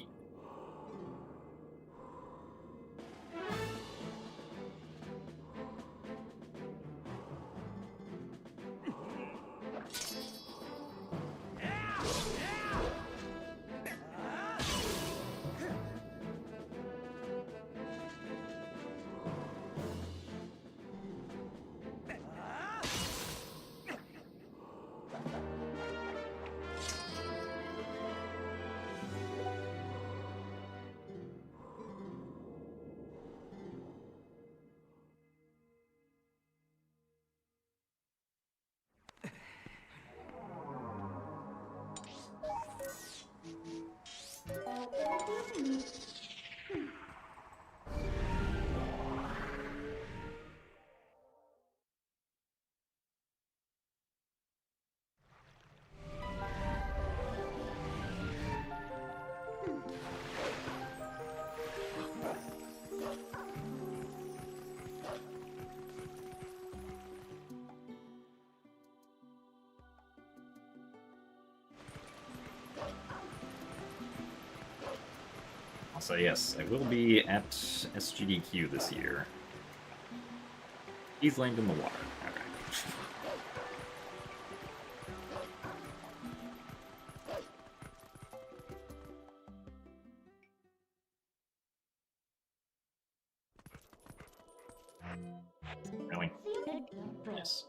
So yes, I will be at SGDQ this year. He's landed in the water. Okay. Really? Yes.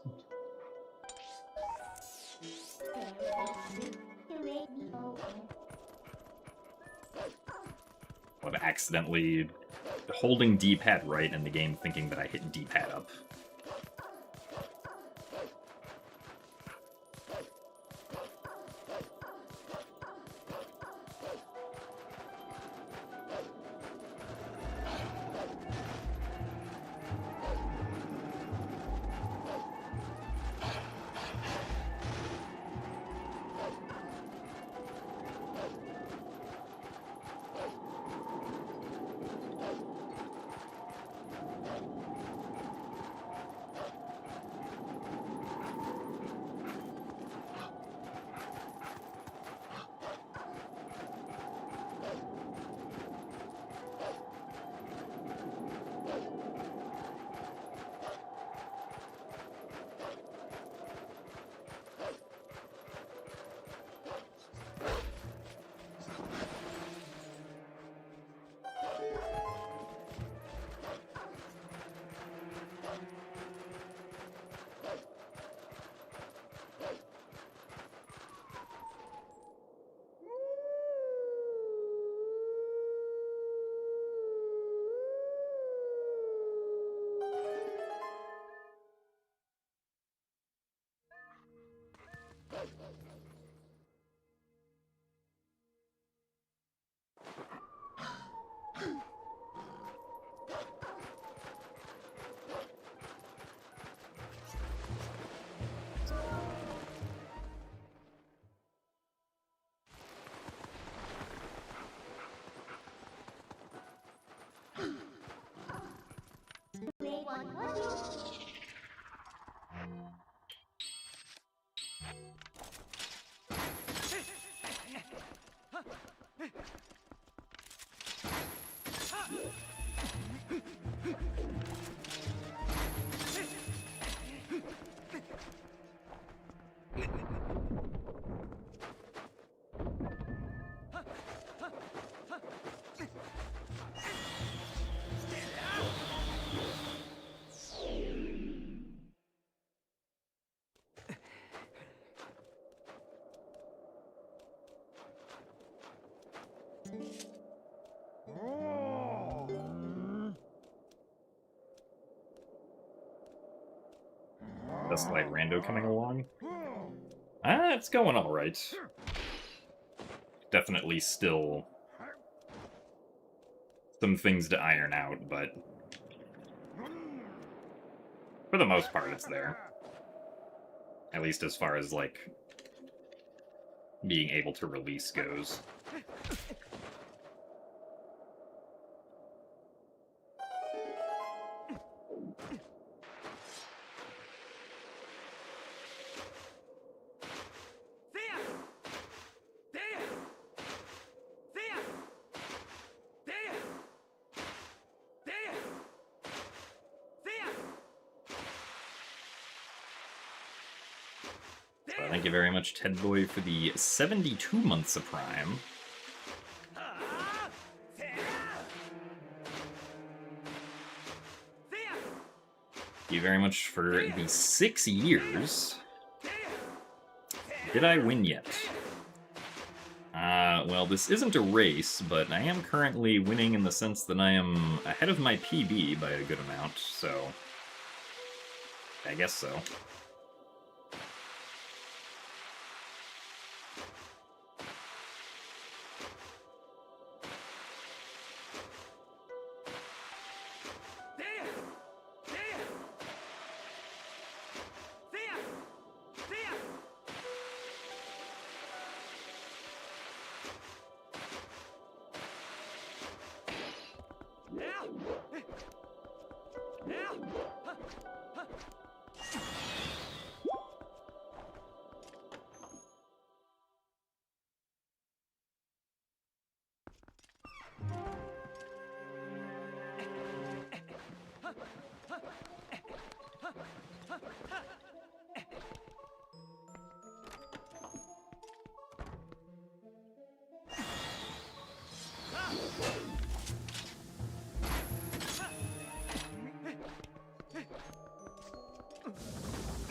I've accidentally holding D-pad right in the game thinking that I hit D-pad up. Best Light Rando coming along? It's going alright. Definitely still some things to iron out, but for the most part it's there. At least as far as, like, being able to release goes. Thank you very much, Ted Boy, for the 72 months of Prime. Thank you very much for the 6 years. Did I win yet? Well, this isn't a race, but I am currently winning in the sense that I am ahead of my PB by a good amount, so I guess so.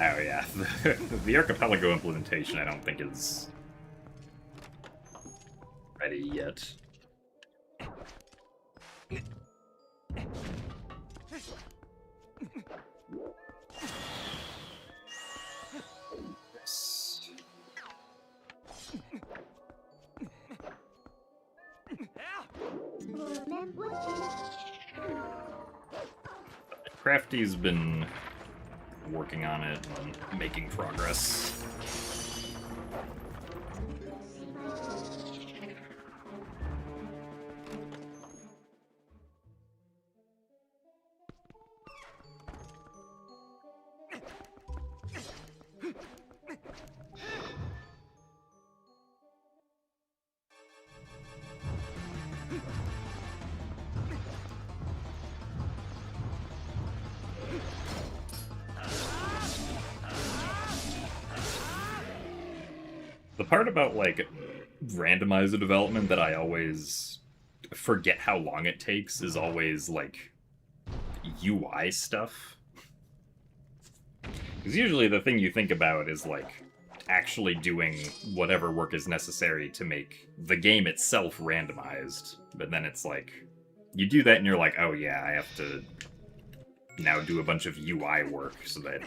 Oh yeah, the Archipelago implementation I don't think is ready yet. Crafty's been working on it and making progress. The part about, like, randomizer development that I always forget how long it takes is always, like, UI stuff. Because usually the thing you think about is, like, actually doing whatever work is necessary to make the game itself randomized. But then it's like, you do that and you're like, oh yeah, I have to now do a bunch of UI work so that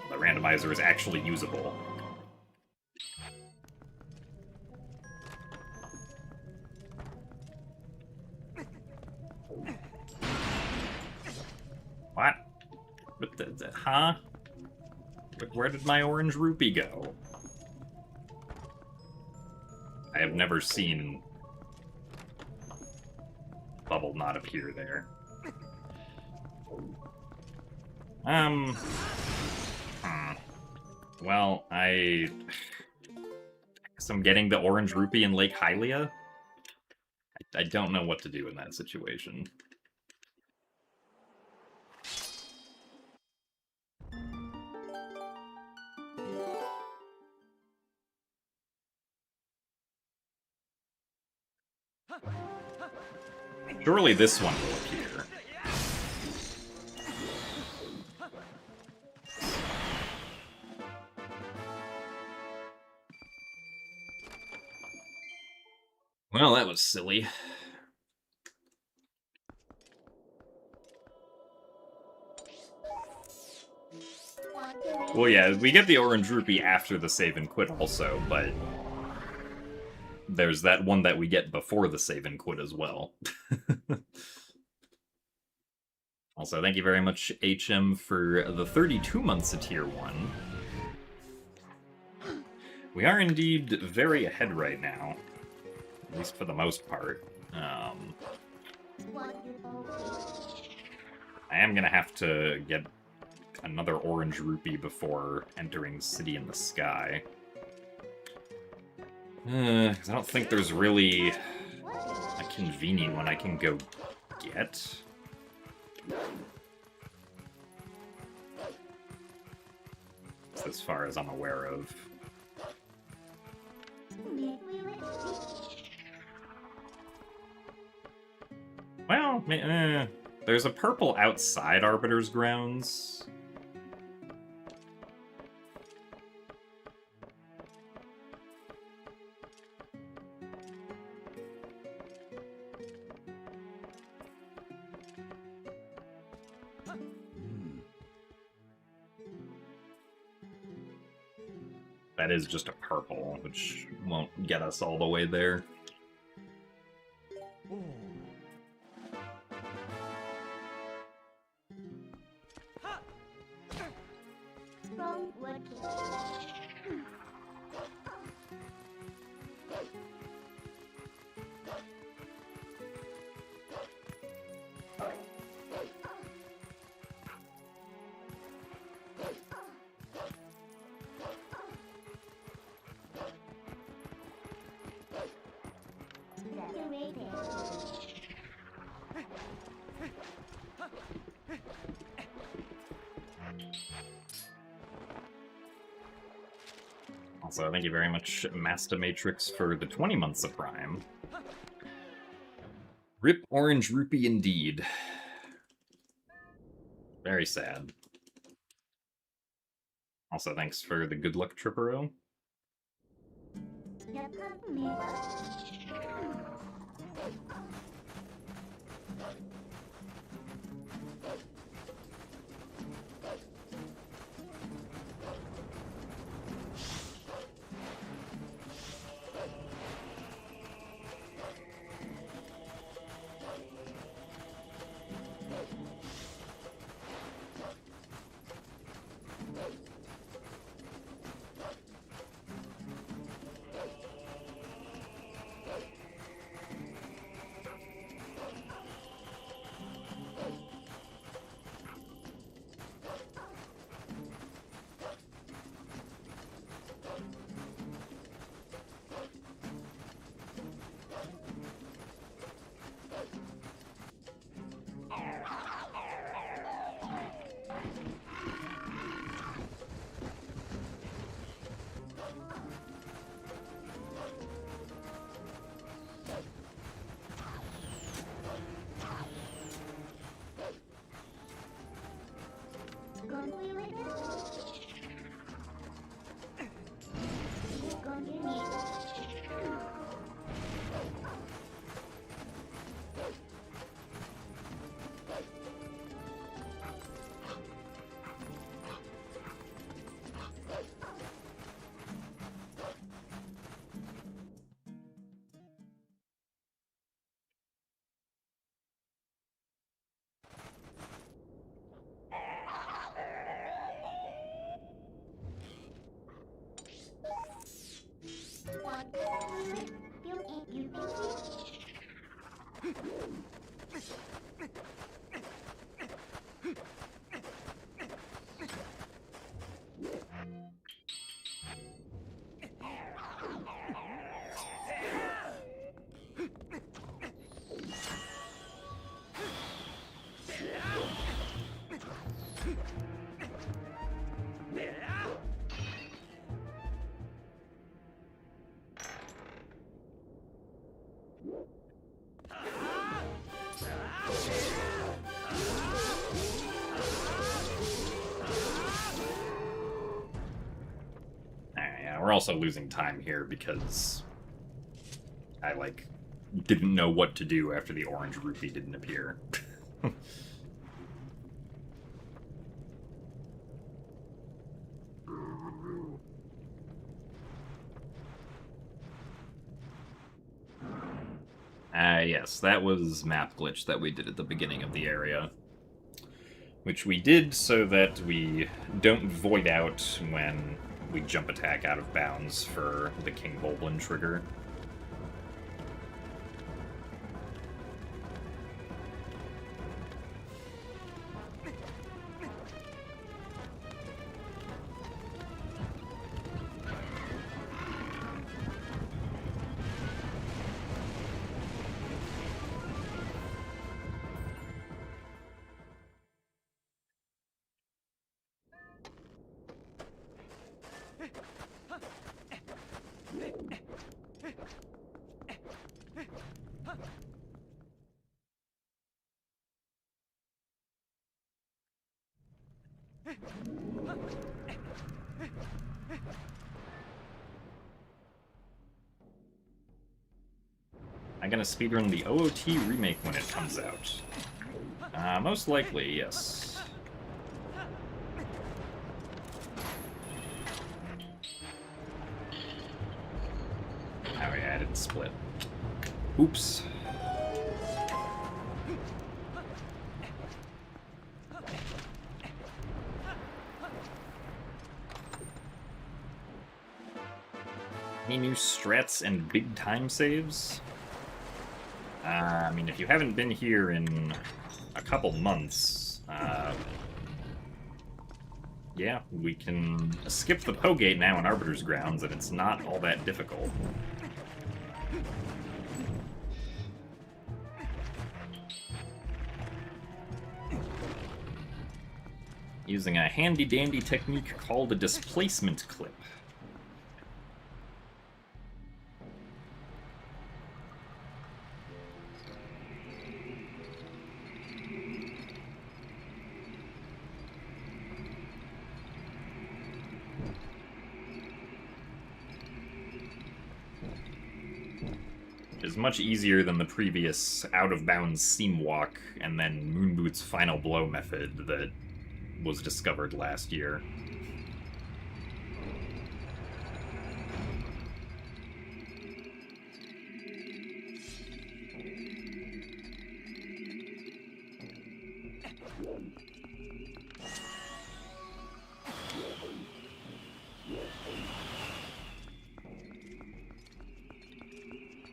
the randomizer is actually usable. What? But huh? Where did my orange rupee go? I have never seen Bubble not appear there. Well, I guess I'm getting the orange rupee in Lake Hylia. I don't know what to do in that situation. Surely this one will appear. Well, that was silly. Well, yeah, we get the orange rupee after the save and quit also, but there's that one that we get before the save and quit as well. Also, thank you very much, HM, for the 32 months of Tier 1. We are indeed very ahead right now, at least for the most part. I am going to have to get another orange rupee before entering City in the Sky. Because I don't think there's really a convenient one I can go get. As far as I'm aware of. Well, there's a purple outside Arbiter's Grounds. That is just a purple, which won't get us all the way there. Also, thank you very much, Master Matrix, for the 20 months of Prime. Rip Orange Rupee indeed. Very sad. Also, thanks for the good luck, Trippero. We're also losing time here because I, didn't know what to do after the orange rupee didn't appear. Yes, that was map glitch that we did at the beginning of the area. Which we did so that we don't void out when we jump attack out of bounds for the King Boblin trigger. I'm gonna speedrun the OOT remake when it comes out. Most likely, yes. Oh yeah, I didn't split. Oops. Any new strats and big time saves? I mean, if you haven't been here in a couple months, yeah, we can skip the Poe Gate now in Arbiter's Grounds, and it's not all that difficult. Using a handy-dandy technique called a displacement clip. Is much easier than the previous out-of-bounds seam walk and then Moonboot's final blow method that was discovered last year.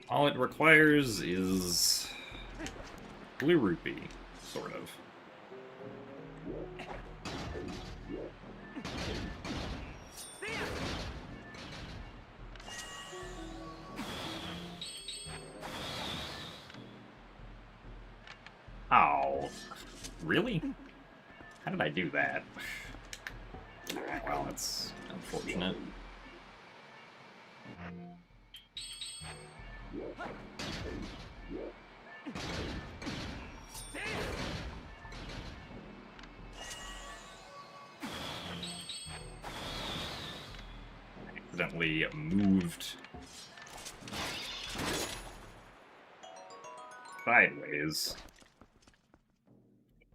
All it requires is blue rupee, sort of. Oh, really? How did I do that? Alright, well, that's unfortunate. Accidentally moved sideways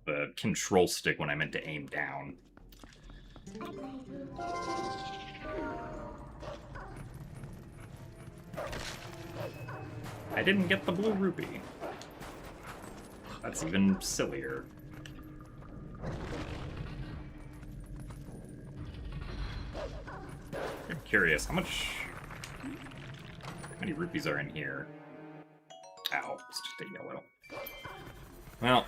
the control stick when I meant to aim down. I didn't get the blue rupee. That's even sillier. I'm curious, how many rupees are in here? Ow, it's just a yellow. Well.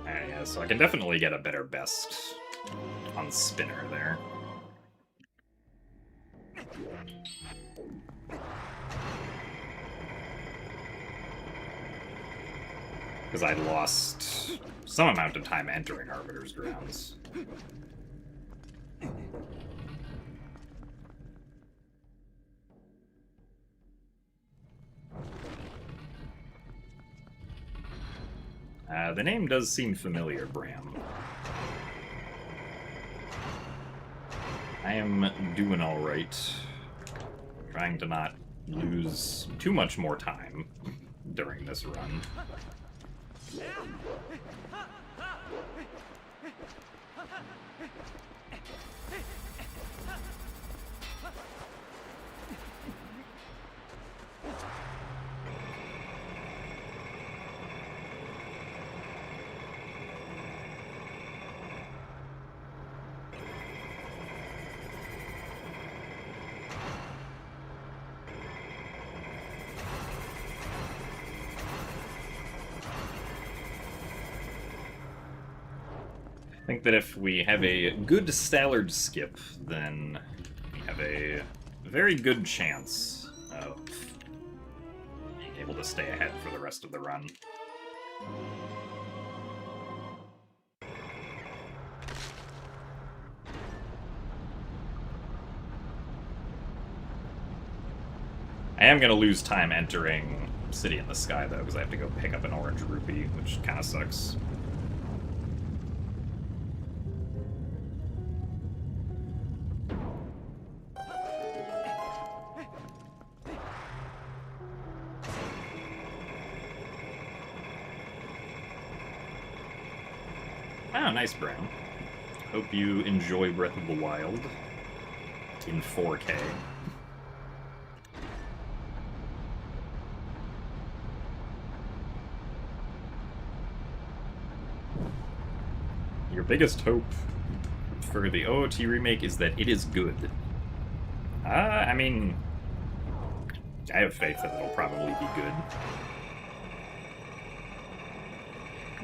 Yeah, so I can definitely get a better best on Spinner there. Because I lost some amount of time entering Arbiter's Grounds. The name does seem familiar, Bram. I am doing alright. Trying to not lose too much more time during this run. I think that if we have a good Stallard skip, then we have a very good chance of being able to stay ahead for the rest of the run. I am going to lose time entering City in the Sky, though, because I have to go pick up an orange rupee, which kind of sucks. Oh, nice, Brown. Hope you enjoy Breath of the Wild in 4K. Your biggest hope for the OOT remake is that it is good. I mean, I have faith that it'll probably be good.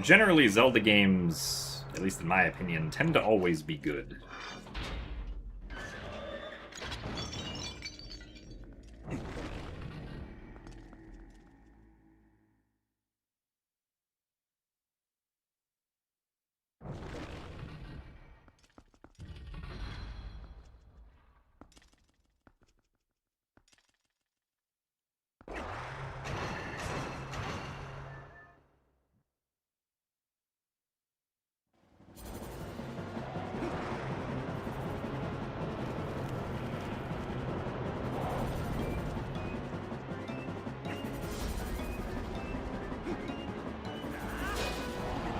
Generally, Zelda games, at least in my opinion, tend to always be good.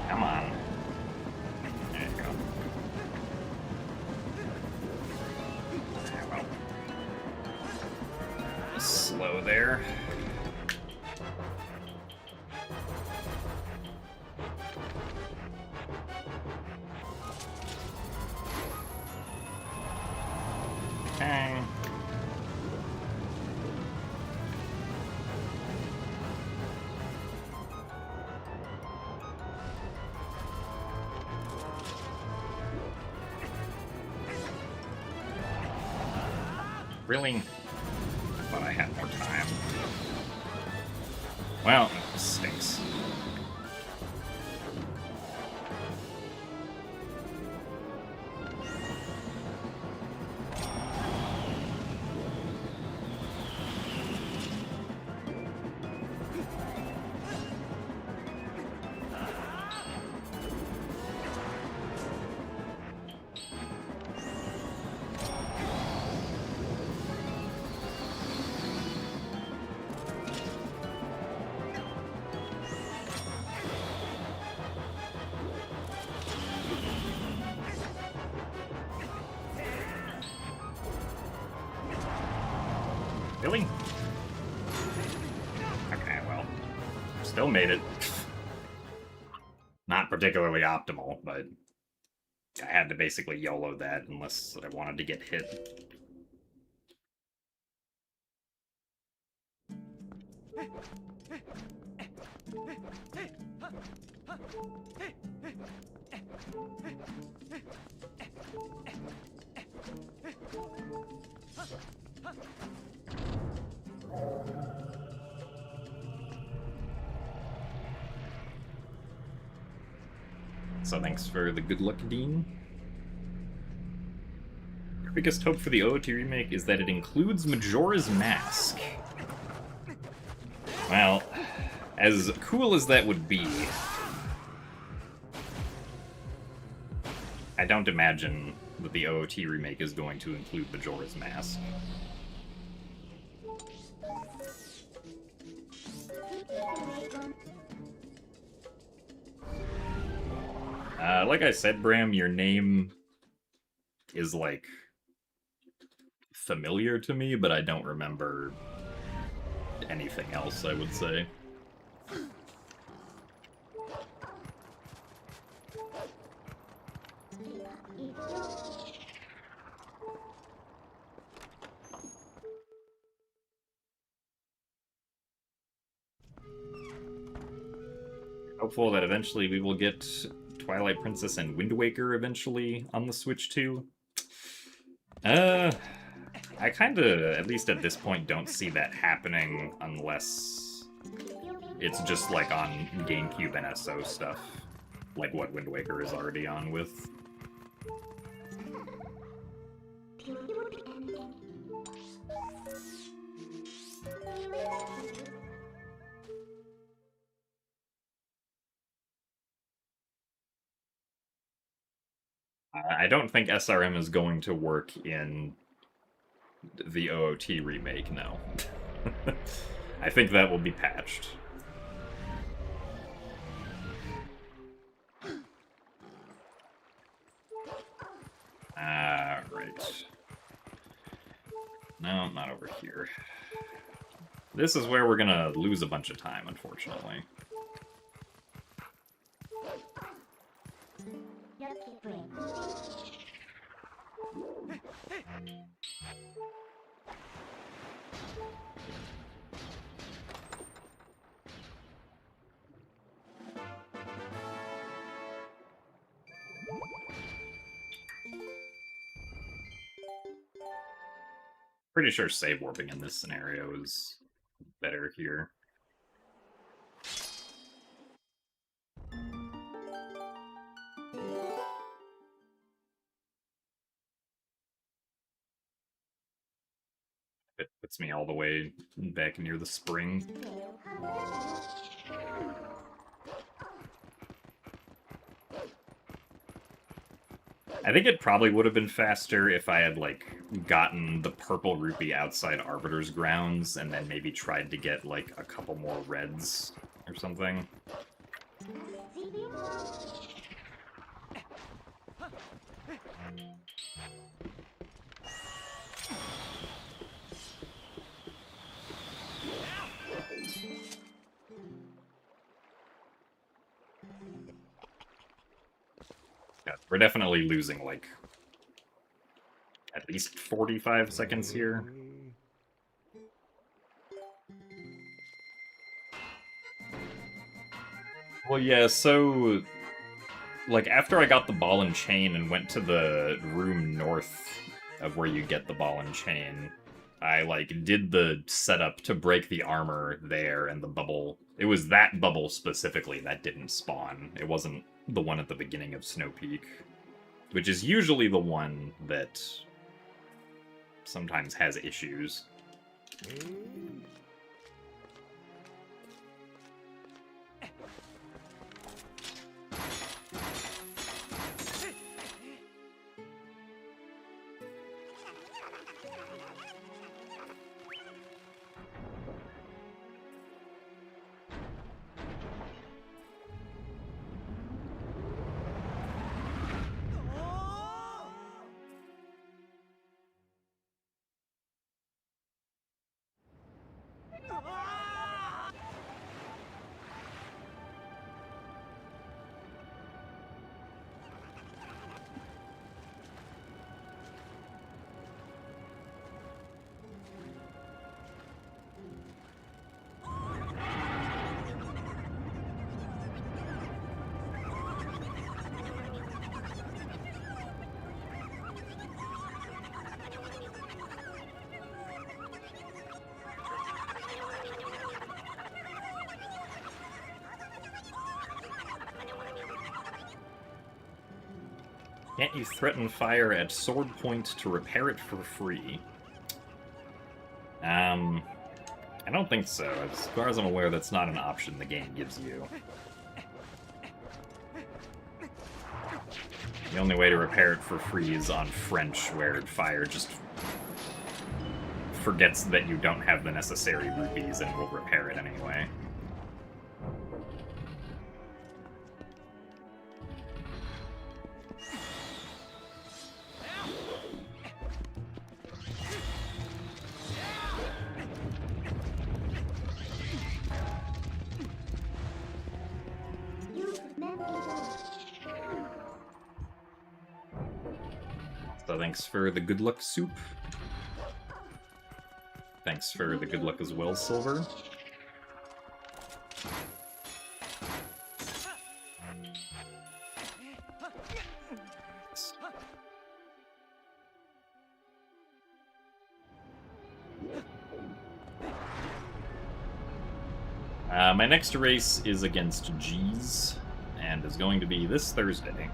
Come on. There you go. Well. Slow there. Okay. Really? I thought I had more time. Well, this stinks. Really? Okay, well, still made it. Not particularly optimal, but I had to basically YOLO that unless I wanted to get hit. So thanks for the good luck, Dean. Your biggest hope for the OOT remake is that it includes Majora's Mask. Well, as cool as that would be, I don't imagine that the OOT remake is going to include Majora's Mask. Like I said, Bram, your name is, like, familiar to me, but I don't remember anything else, I would say. Hopeful that eventually we will get Twilight Princess and Wind Waker eventually on the Switch too. I kinda, at least at this point, don't see that happening unless it's just like on GameCube and SO stuff, like what Wind Waker is already on with. I don't think SRM is going to work in the OOT remake, no. I think that will be patched. Right. No, not over here. This is where we're gonna lose a bunch of time, unfortunately. Pretty sure save warping in this scenario is better here. It puts me all the way back near the spring. I think it probably would have been faster if I had, like, gotten the purple rupee outside Arbiter's grounds and then maybe tried to get, like, a couple more reds or something. Yeah, we're definitely losing, like, at least 45 seconds here. Well, yeah, so, like, after I got the ball and chain and went to the room north of where you get the ball and chain, I, like, did the setup to break the armor there, and the bubble... It was that bubble specifically that didn't spawn. It wasn't the one at the beginning of Snow Peak, which is usually the one that sometimes has issues. Can't you threaten fire at sword point to repair it for free? I don't think so. As far as I'm aware, that's not an option the game gives you. The only way to repair it for free is on French, where fire just forgets that you don't have the necessary rupees and will repair it anyway. So thanks for the good luck soup. Thanks for the good luck as well, Silver. My next race is against G's, and is going to be this Thursday.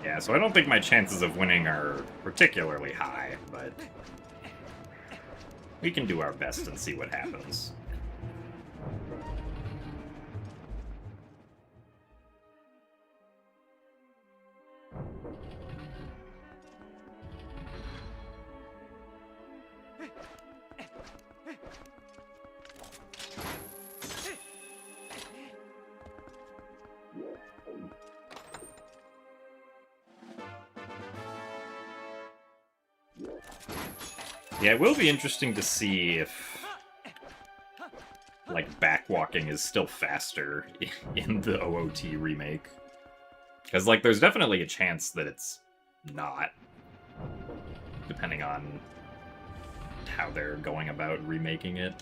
Yeah, so I don't think my chances of winning are particularly high, but we can do our best and see what happens. Yeah, it will be interesting to see if, like, backwalking is still faster in the OOT remake. Because, like, there's definitely a chance that it's not, depending on how they're going about remaking it.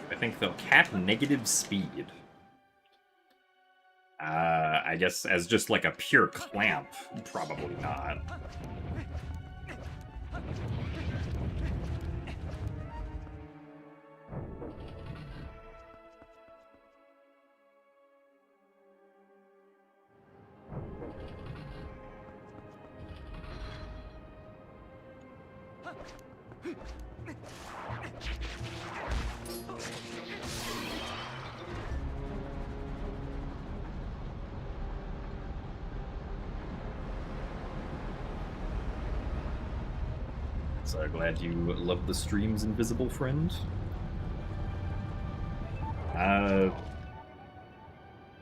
I think they'll cap negative speed. I guess as just like a pure clamp, probably not. So glad you love the streams, invisible friend. I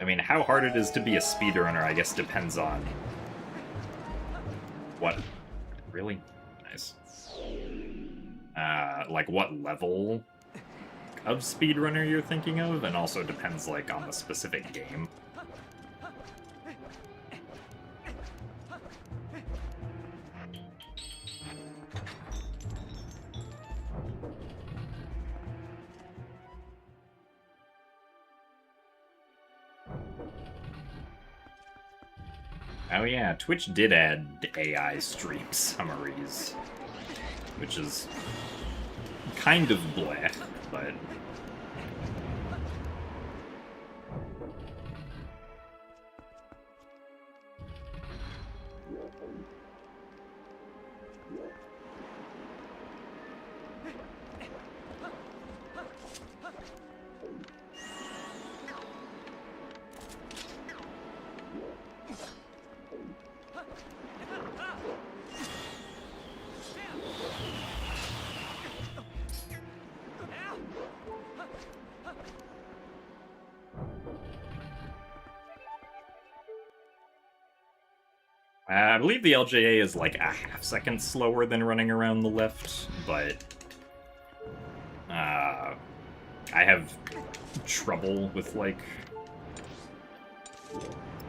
mean, how hard it is to be a speedrunner, I guess, depends on what... Really? Nice. Like, what level of speedrunner you're thinking of, and also depends, like, on the specific game. Oh yeah, Twitch did add AI stream summaries, which is kind of bleh, but... I believe the LJA is like a half-second slower than running around the left, but I have trouble with, like...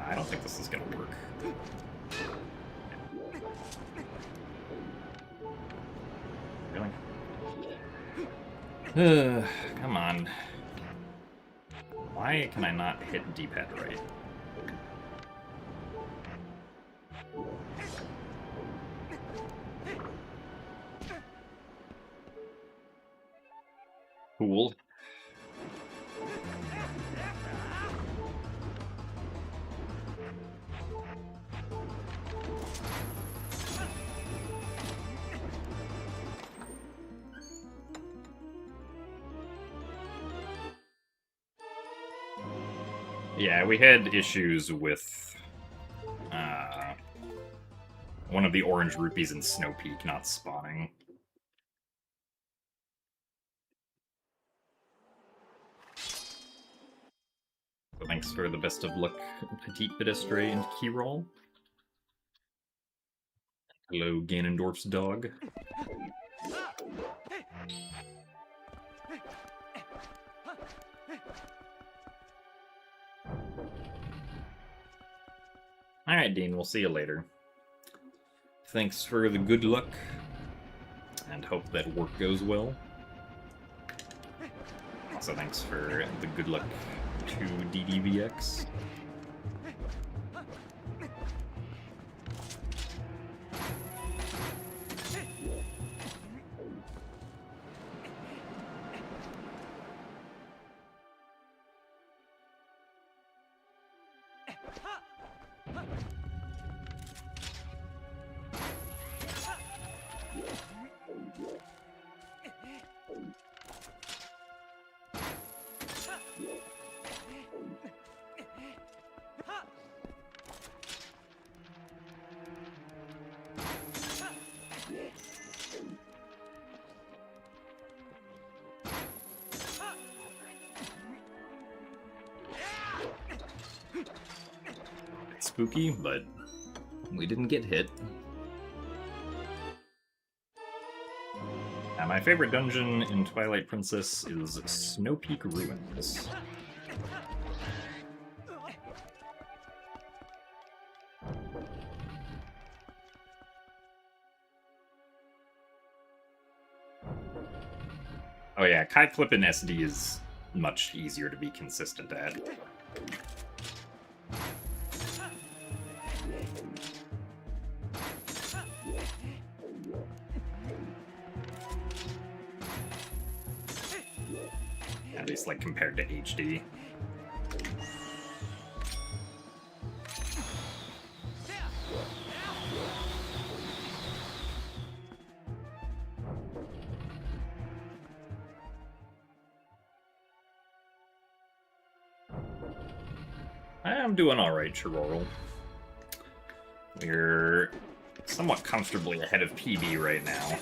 I don't think this is gonna work. Really? Come on. Why can I not hit D-pad right? Cool. Yeah, we had issues with one of the orange rupees in Snow Peak not spawning. So thanks for the best of luck, Petite Pedestre and Keyroll. Hello, Ganondorf's dog. Alright, Dean, we'll see you later. Thanks for the good luck, and hope that work goes well. Also, thanks for the good luck to DDVX. Spooky, but we didn't get hit. My favorite dungeon in Twilight Princess is Snow Peak Ruins. Oh yeah, Kite Flip in SD is much easier to be consistent at. At least, like, compared to HD. I'm doing alright, Chirorl. We're somewhat comfortably ahead of PB right now.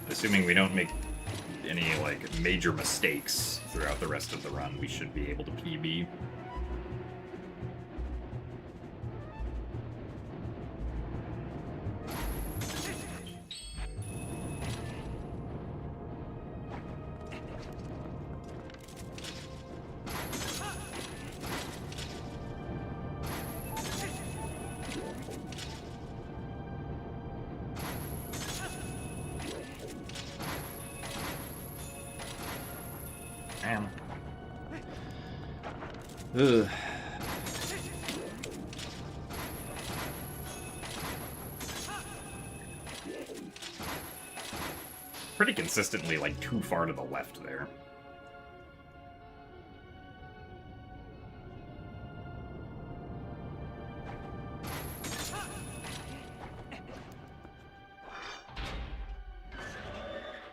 Assuming we don't make any, like, major mistakes throughout the rest of the run, we should be able to PB. Ugh. Pretty consistently, like, too far to the left there.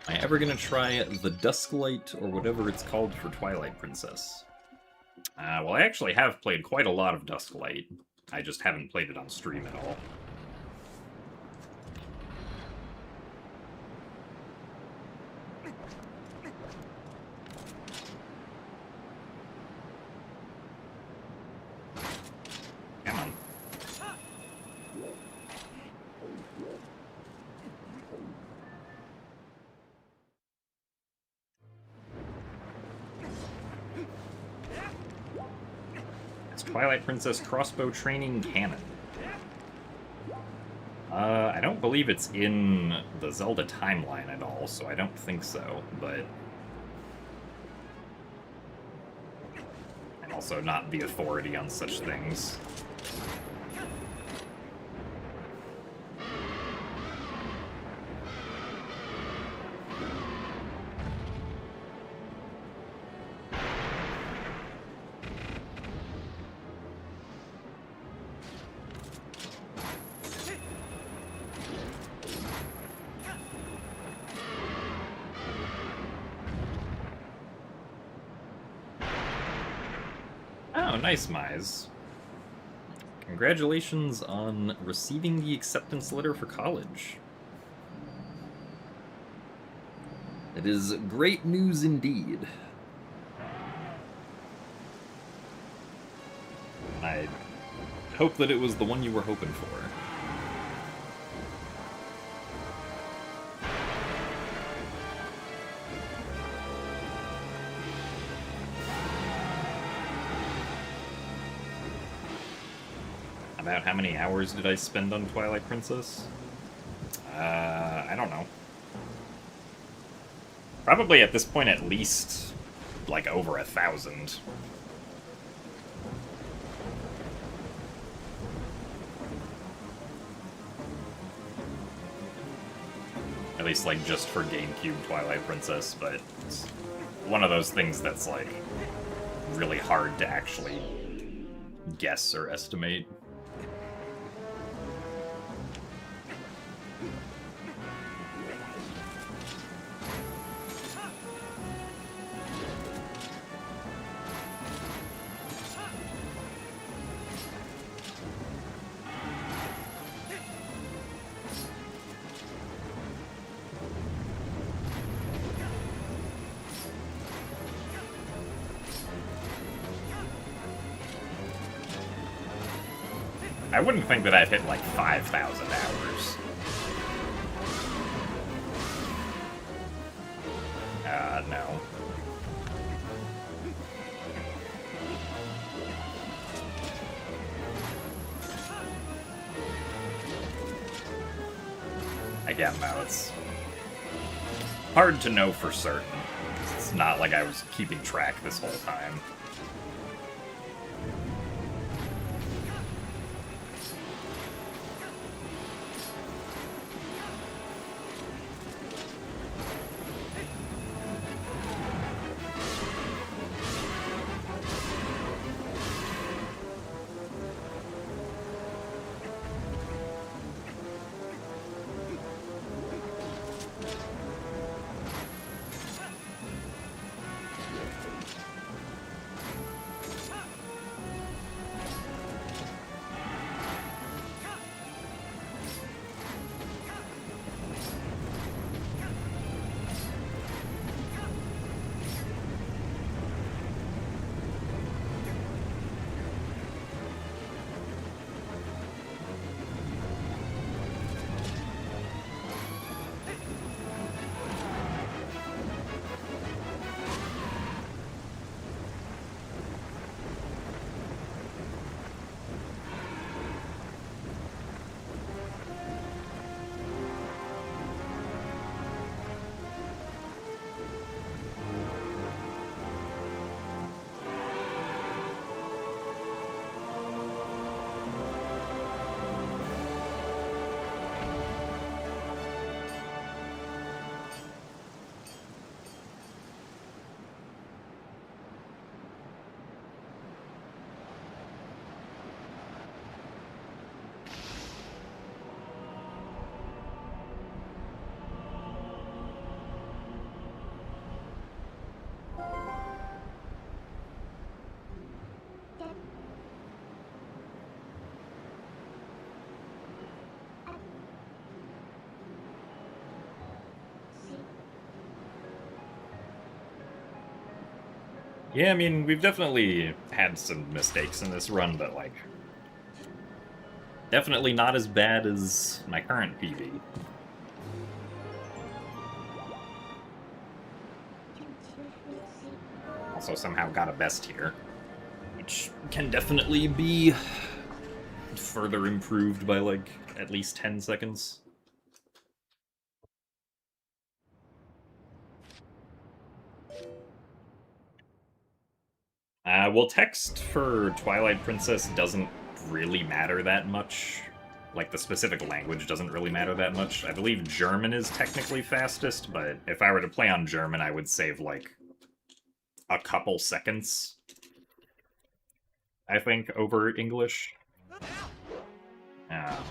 Am I ever gonna try the Dusklight, or whatever it's called for Twilight Princess? Well, I actually have played quite a lot of Dusklight. I just haven't played it on stream at all. Come on. It's Twilight Princess crossbow training cannon. I don't believe it's in the Zelda timeline at all, so I don't think so, but... I'm also not the authority on such things. Oh, nice, Mize. Congratulations on receiving the acceptance letter for college. It is great news indeed. I hope that it was the one you were hoping for. About how many hours did I spend on Twilight Princess? I don't know. Probably at this point at least, like, over 1,000. At least, like, just for GameCube Twilight Princess, but it's one of those things that's, like, really hard to actually guess or estimate. I wouldn't think that I've hit like 5,000 hours. No. Again, though, it's hard to know for certain. It's not like I was keeping track this whole time. Yeah, I mean, we've definitely had some mistakes in this run, but, like, definitely not as bad as my current PB. Also somehow got a best here, which can definitely be further improved by, like, at least 10 seconds. Well, text for Twilight Princess doesn't really matter that much. Like, the specific language doesn't really matter that much. I believe German is technically fastest, but if I were to play on German, I would save, like, a couple seconds, I think, over English. Um,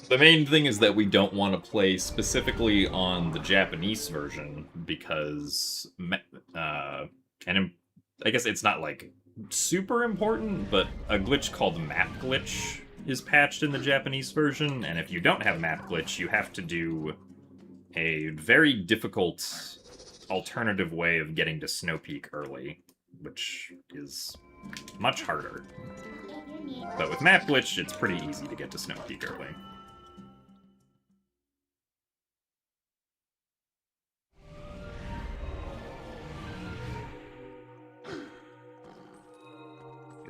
the main thing is that we don't want to play specifically on the Japanese version because, and I guess it's not like super important, but a glitch called map glitch is patched in the Japanese version, and if you don't have map glitch, you have to do a very difficult alternative way of getting to Snow Peak early, which is much harder. But with map glitch, it's pretty easy to get to Snow Peak early.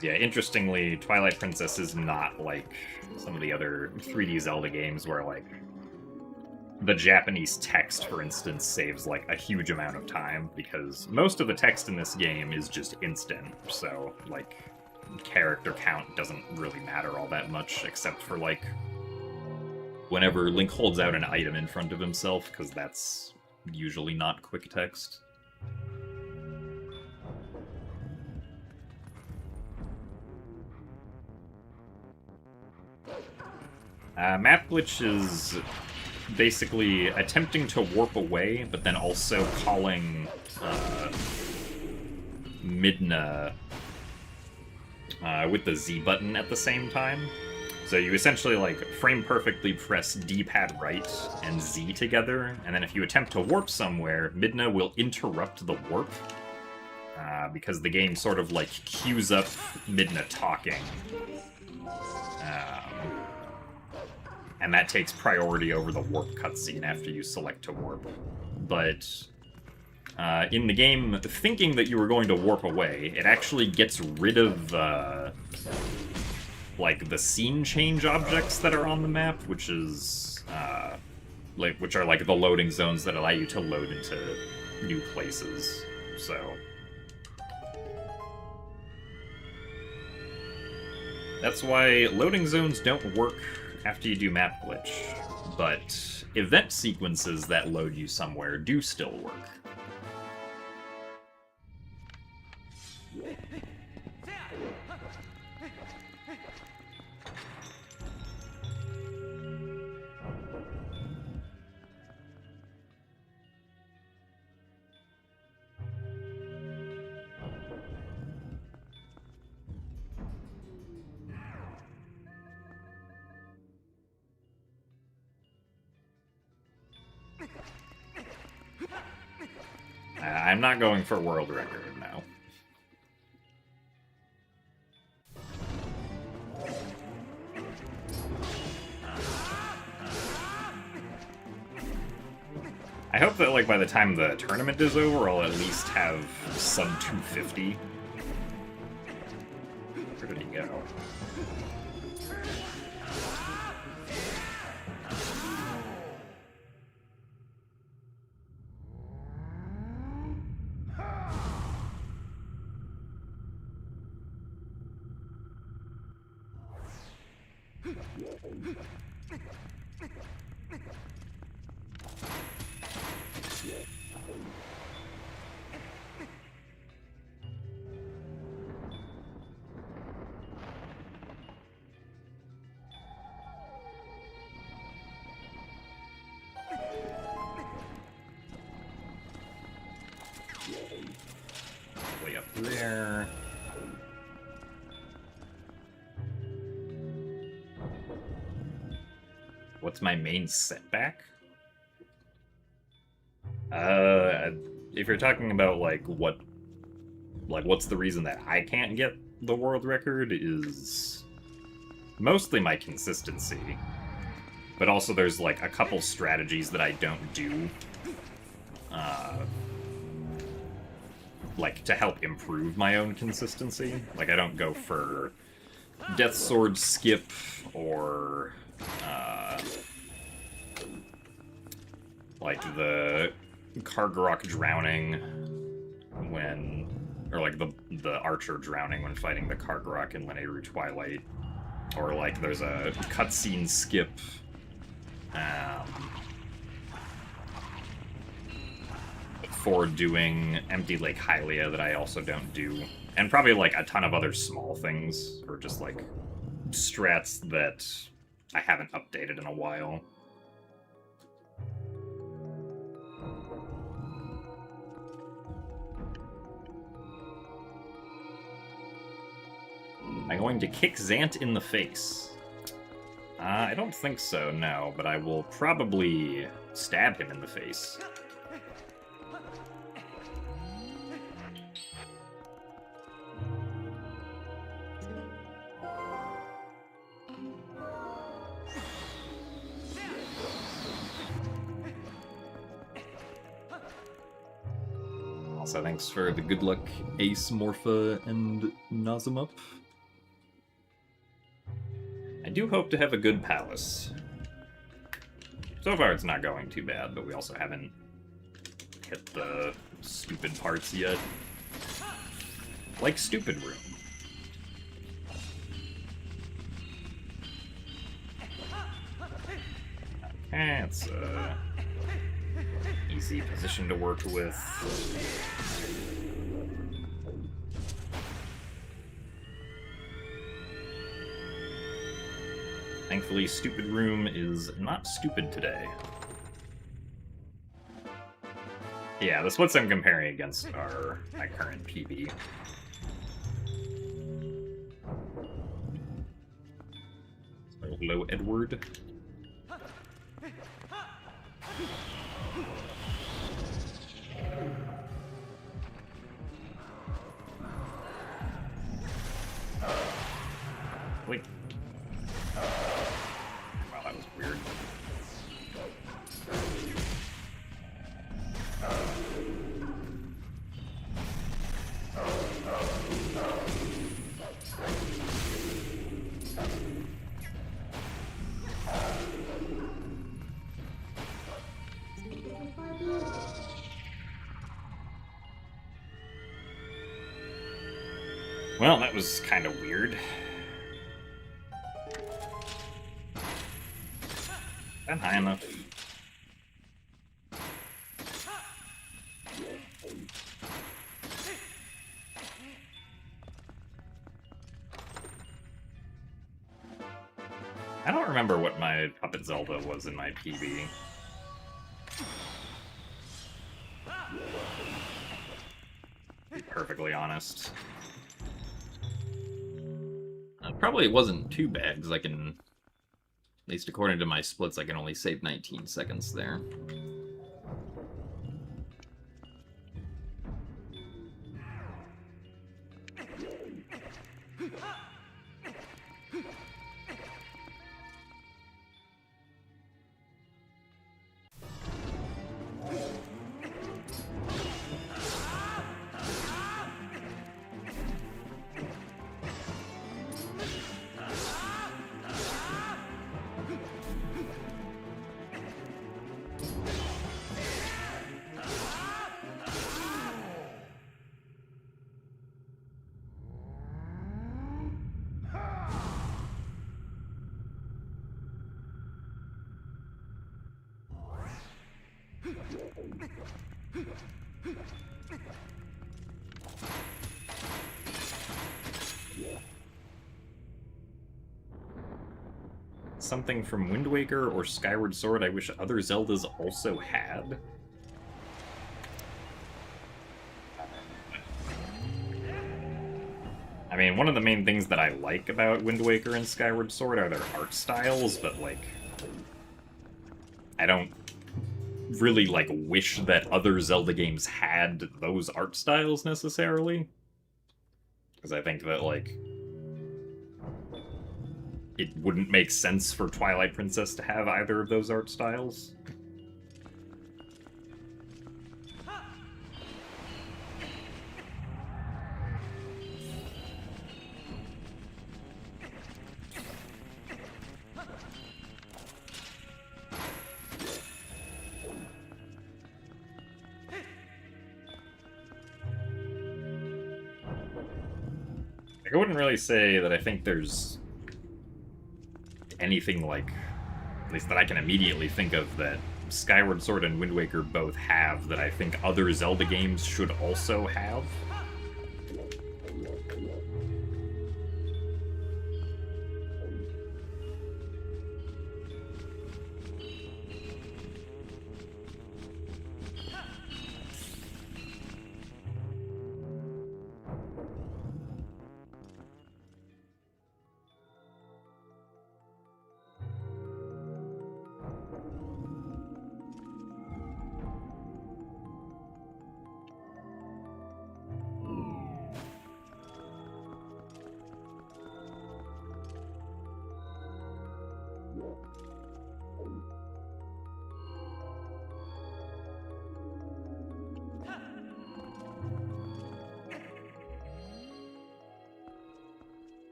Yeah, interestingly, Twilight Princess is not like some of the other 3D Zelda games where, like, the Japanese text, for instance, saves, like, a huge amount of time, because most of the text in this game is just instant, so, like, character count doesn't really matter all that much, except for, like, whenever Link holds out an item in front of himself, because that's usually not quick text. Map glitch is basically attempting to warp away, but then also calling Midna with the Z button at the same time. So you essentially, like, frame perfectly press D-pad right and Z together, and then if you attempt to warp somewhere, Midna will interrupt the warp, because the game sort of, like, queues up Midna talking. And that takes priority over the warp cutscene after you select to warp. But in the game, thinking that you were going to warp away, it actually gets rid of like the scene change objects that are on the map, which is which are like the loading zones that allow you to load into new places. So that's why loading zones don't work after you do map glitch, but event sequences that load you somewhere do still work. I'm not going for world record, no. I hope that, like, by the time the tournament is over, I'll at least have sub 250. Where did he go? Way up there. What's my main setback? If you're talking about what's the reason that I can't get the world record is mostly my consistency, but also there's like a couple strategies that I don't do, like to help improve my own consistency. Like I don't go for Death Sword skip or like the Kargarok drowning when, or like the archer drowning when fighting the Kargarok in Linearu Twilight, or like there's a cutscene skip for doing Empty Lake Hylia that I also don't do, and probably like a ton of other small things, or just like strats that I haven't updated in a while. Am I going to kick Zant in the face? I don't think so, no, but I will probably stab him in the face. Also, thanks for the good luck, Ace, Morpha, and Nazimup. I do hope to have a good palace. So far it's not going too bad, but we also haven't hit the stupid parts yet. Like Stupid Room. Okay, it's a easy position to work with. Thankfully, Stupid Room is not stupid today. Yeah, the splits I'm comparing against are my current PB. So, hello, Edward. Wait. Wow, that was weird. Well, that was kind of weird. Not high enough. I don't remember what my Puppet Zelda was in my PB. To be perfectly honest. Probably it wasn't too bad, because I can, at least according to my splits, I can only save 19 seconds there. Something from Wind Waker or Skyward Sword I wish other Zeldas also had? I mean, one of the main things that I like about Wind Waker and Skyward Sword are their art styles, but, like, I don't really like wish that other Zelda games had those art styles necessarily, because I think that like it wouldn't make sense for Twilight Princess to have either of those art styles. I wouldn't really say that I think there's anything like, at least that I can immediately think of, that Skyward Sword and Wind Waker both have that I think other Zelda games should also have.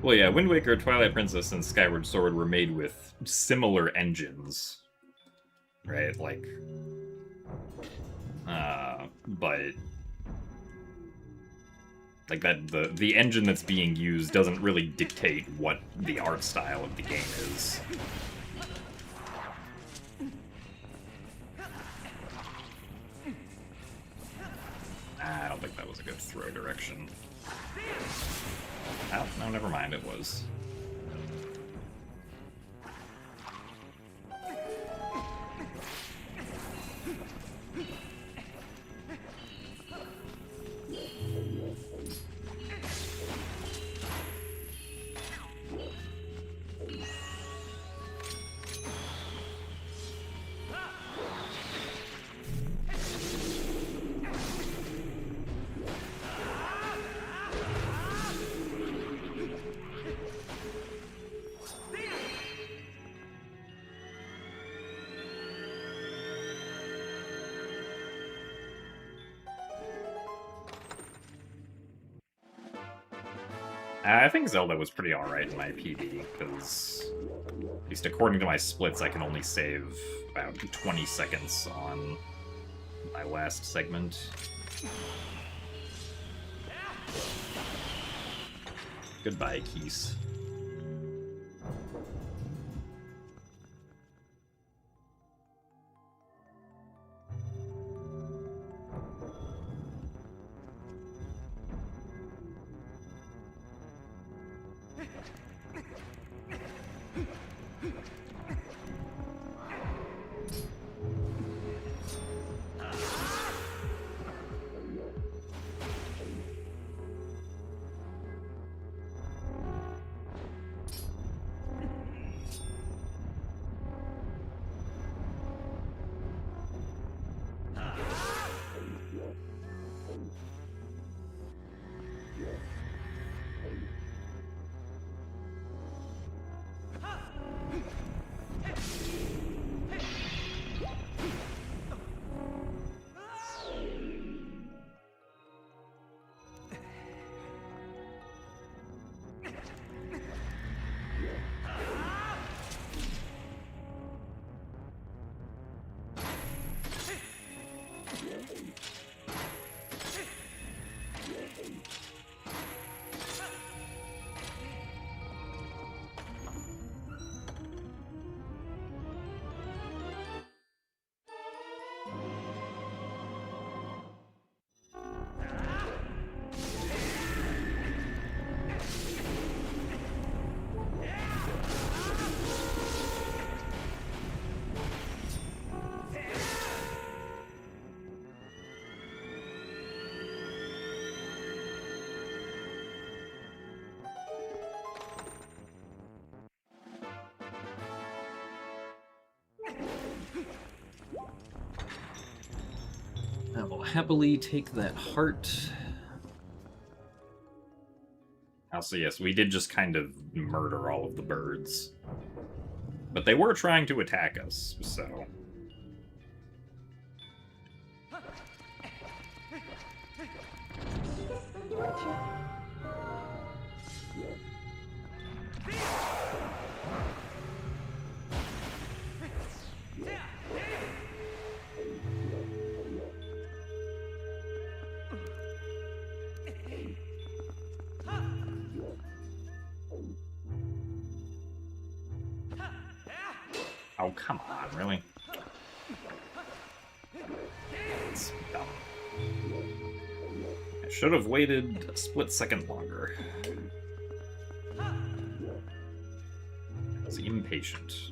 Well, yeah, Wind Waker, Twilight Princess, and Skyward Sword were made with similar engines, right? Like, but like that the engine that's being used doesn't really dictate what the art style of the game is. I don't think that was a good throw direction. Oh, no, never mind, it was. I think Zelda was pretty alright in my PB, because, at least according to my splits, I can only save about 20 seconds on my last segment. Goodbye, Keese. happily take that heart. Also, yes, we did just kind of murder all of the birds. But they were trying to attack us, so... Oh, come on, really? It's dumb. I should have waited a split second longer. I was impatient.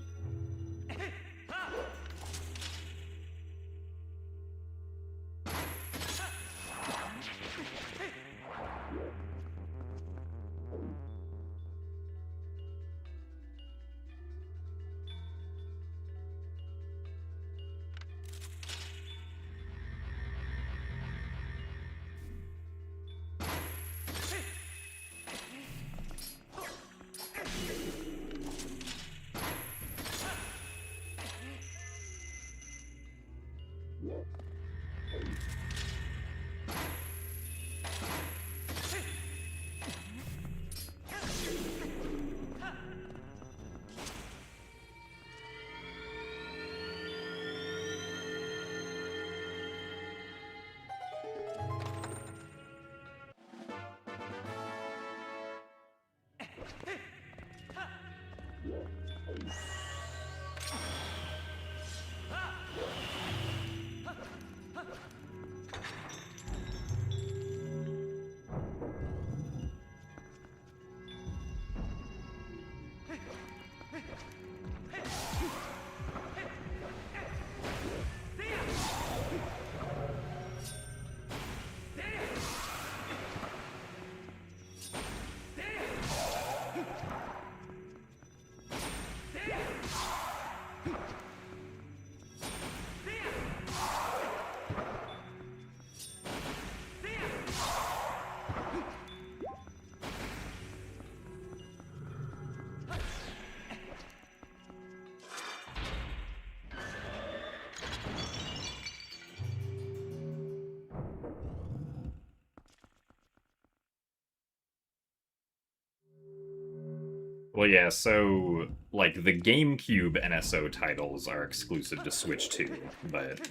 Well, yeah, so, like, the GameCube NSO titles are exclusive to Switch 2, but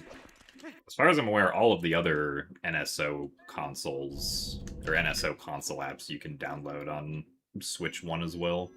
as far as I'm aware, all of the other NSO consoles, or NSO console apps you can download on Switch 1 as well.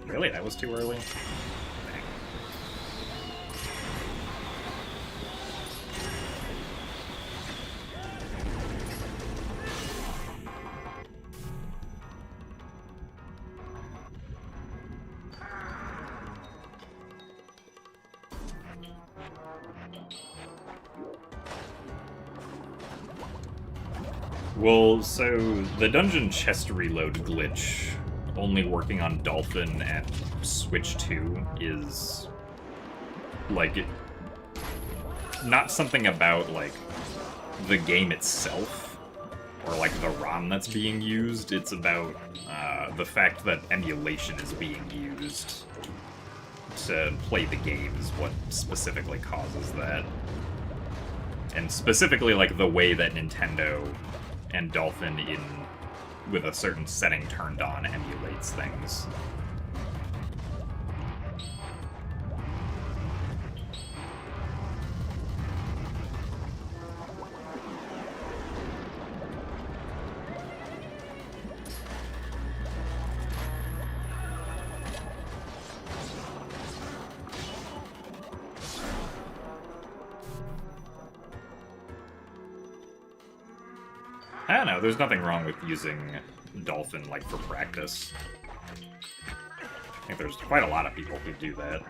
Really? That was too early? Well, so the dungeon chest reload glitch only working on Dolphin and Switch 2 is, like, not something about, like, the game itself or, like, the ROM that's being used. It's about the fact that emulation is being used to play the game is what specifically causes that. And specifically, like, the way that Nintendo and Dolphin with a certain setting turned on emulates things. I don't know, there's nothing wrong with using Dolphin, like, for practice. I think there's quite a lot of people who do that.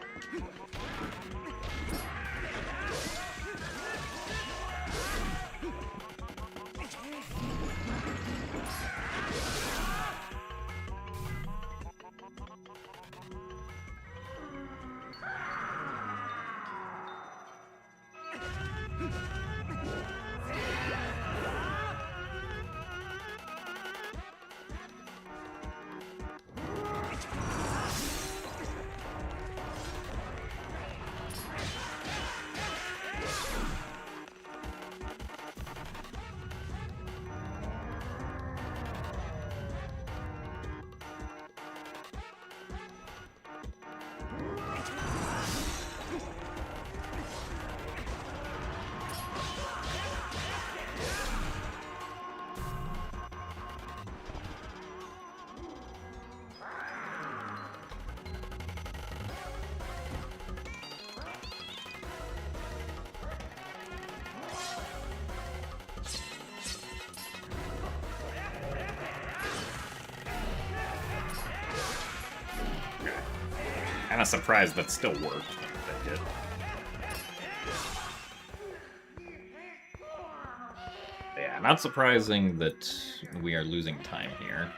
Kind of surprised that still worked. That did. Yeah, not surprising that we are losing time here.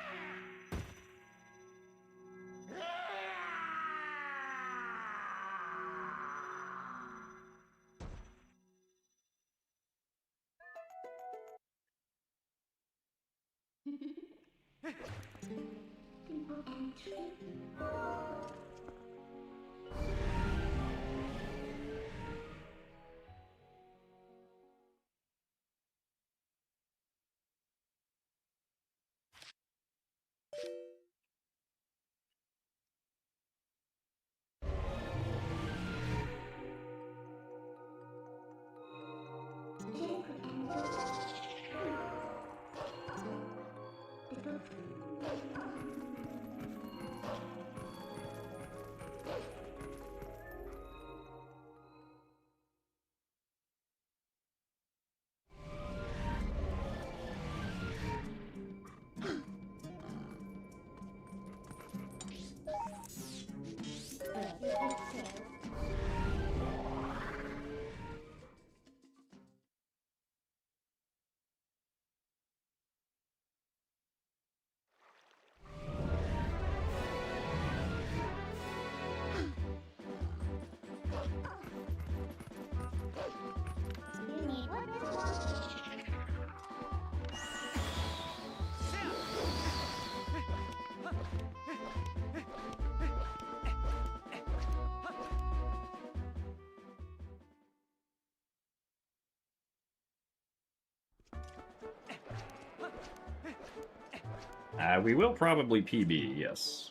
We will probably PB, yes.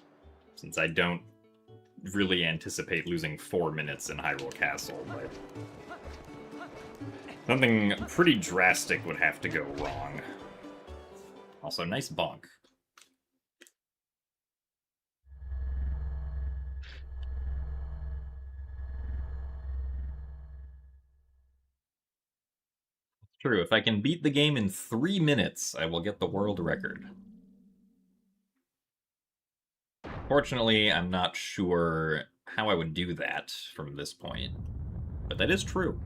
Since I don't really anticipate losing 4 minutes in Hyrule Castle, but something pretty drastic would have to go wrong. Also, nice bonk. True, if I can beat the game in 3 minutes, I will get the world record. Fortunately, I'm not sure how I would do that from this point, but that is true.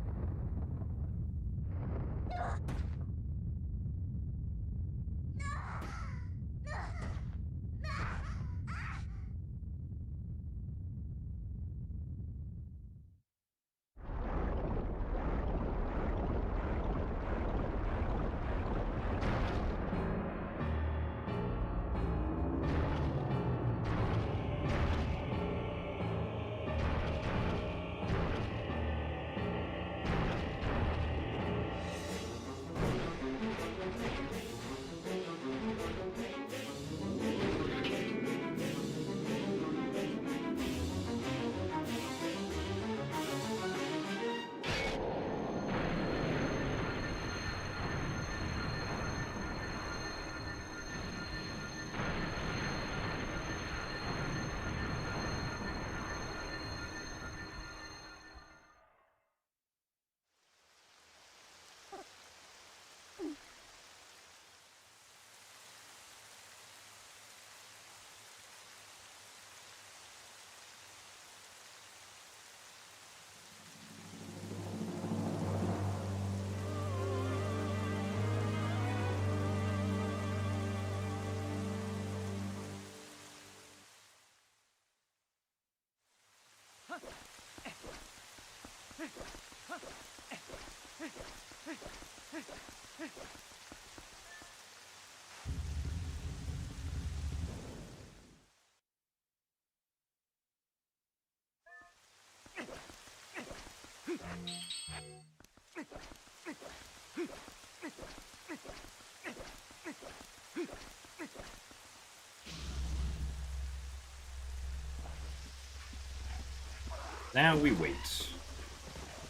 Now we wait.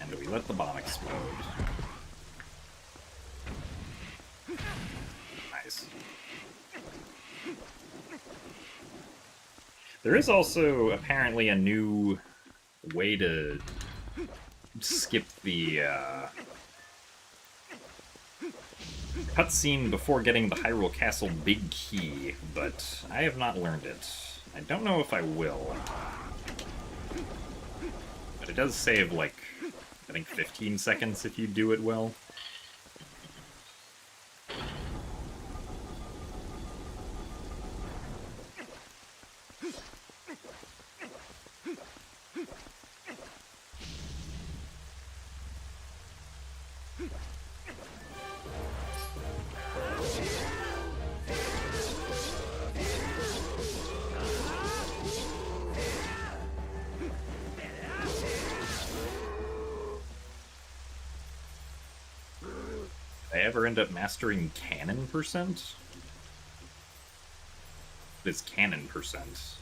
And we let the bomb explode. Nice. There is also apparently a new way to skip the cutscene before getting the Hyrule Castle big key, but I have not learned it. I don't know if I will. But it does save, like, I think 15 seconds if you do it well. I ever end up mastering cannon percent? It's cannon percent.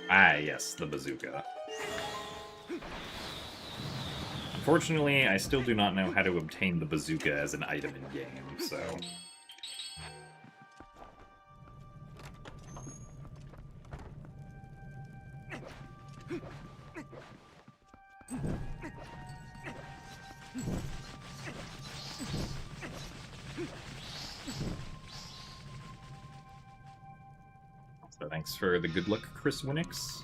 Ah, yes, the bazooka. Unfortunately, I still do not know how to obtain the bazooka as an item in-game, so... So thanks for the good luck, Chris Winnix.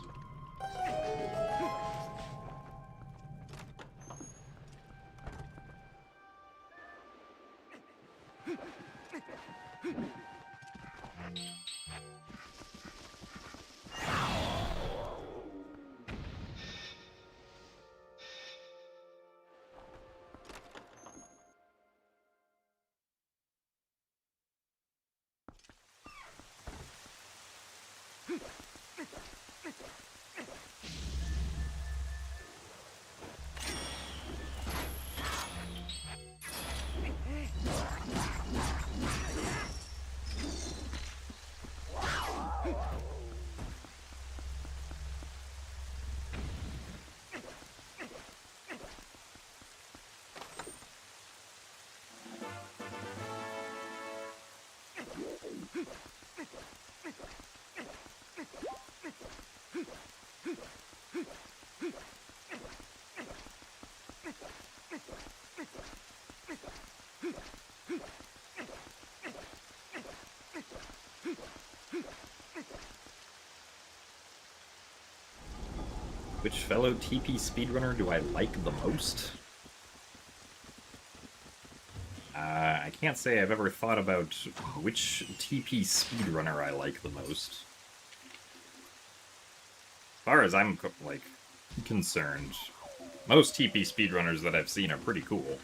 Which fellow TP speedrunner do I like the most? I can't say I've ever thought about which TP speedrunner I like the most. As far as I'm, like, concerned, most TP speedrunners that I've seen are pretty cool.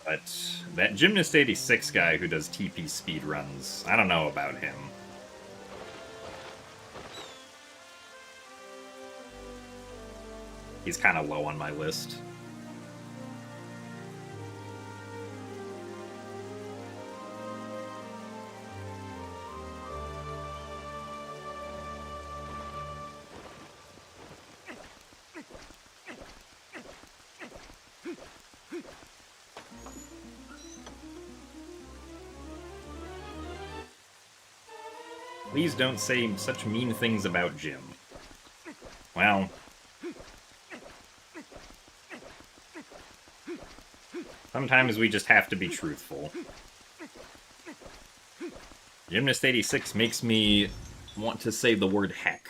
But that Gymnast86 guy who does TP speedruns, I don't know about him. He's kind of low on my list. Please don't say such mean things about Jim. Well... sometimes we just have to be truthful. Gymnast86 makes me want to say the word heck.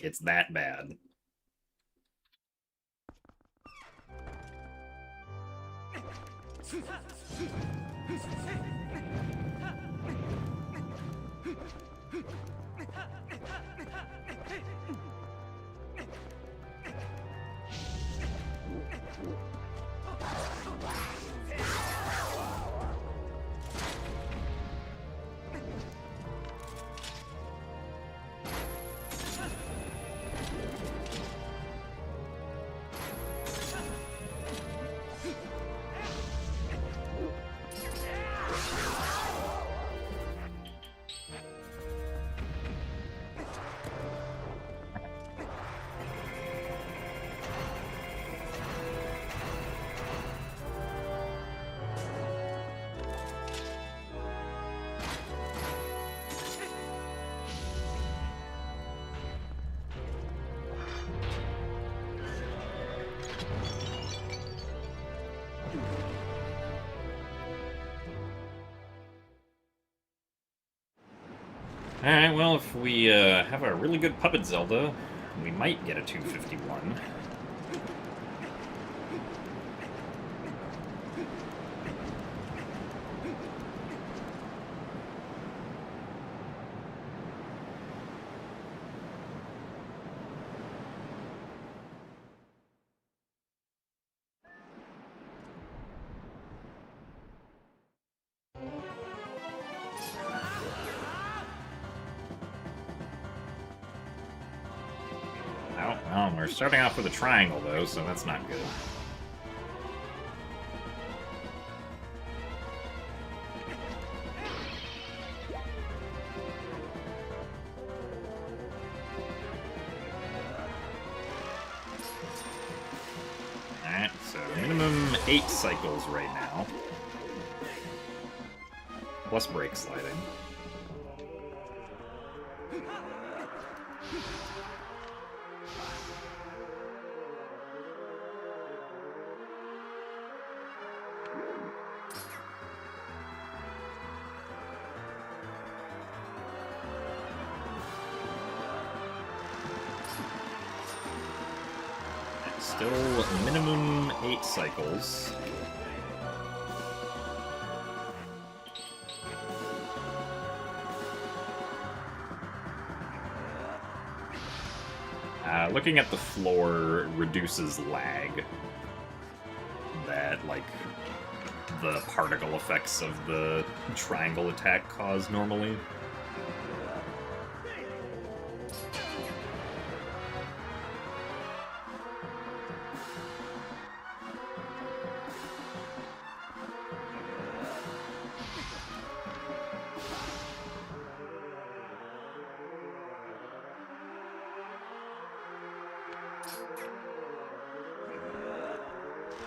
It's that bad. Alright, well, if we have a really good Puppet Zelda, we might get a 251. Well, we're starting off with a triangle, though, so that's not good. Alright, so minimum 8 cycles right now. Plus brake sliding. Still minimum 8 cycles. Looking at the floor reduces lag that, like, the particle effects of the triangle attack cause normally.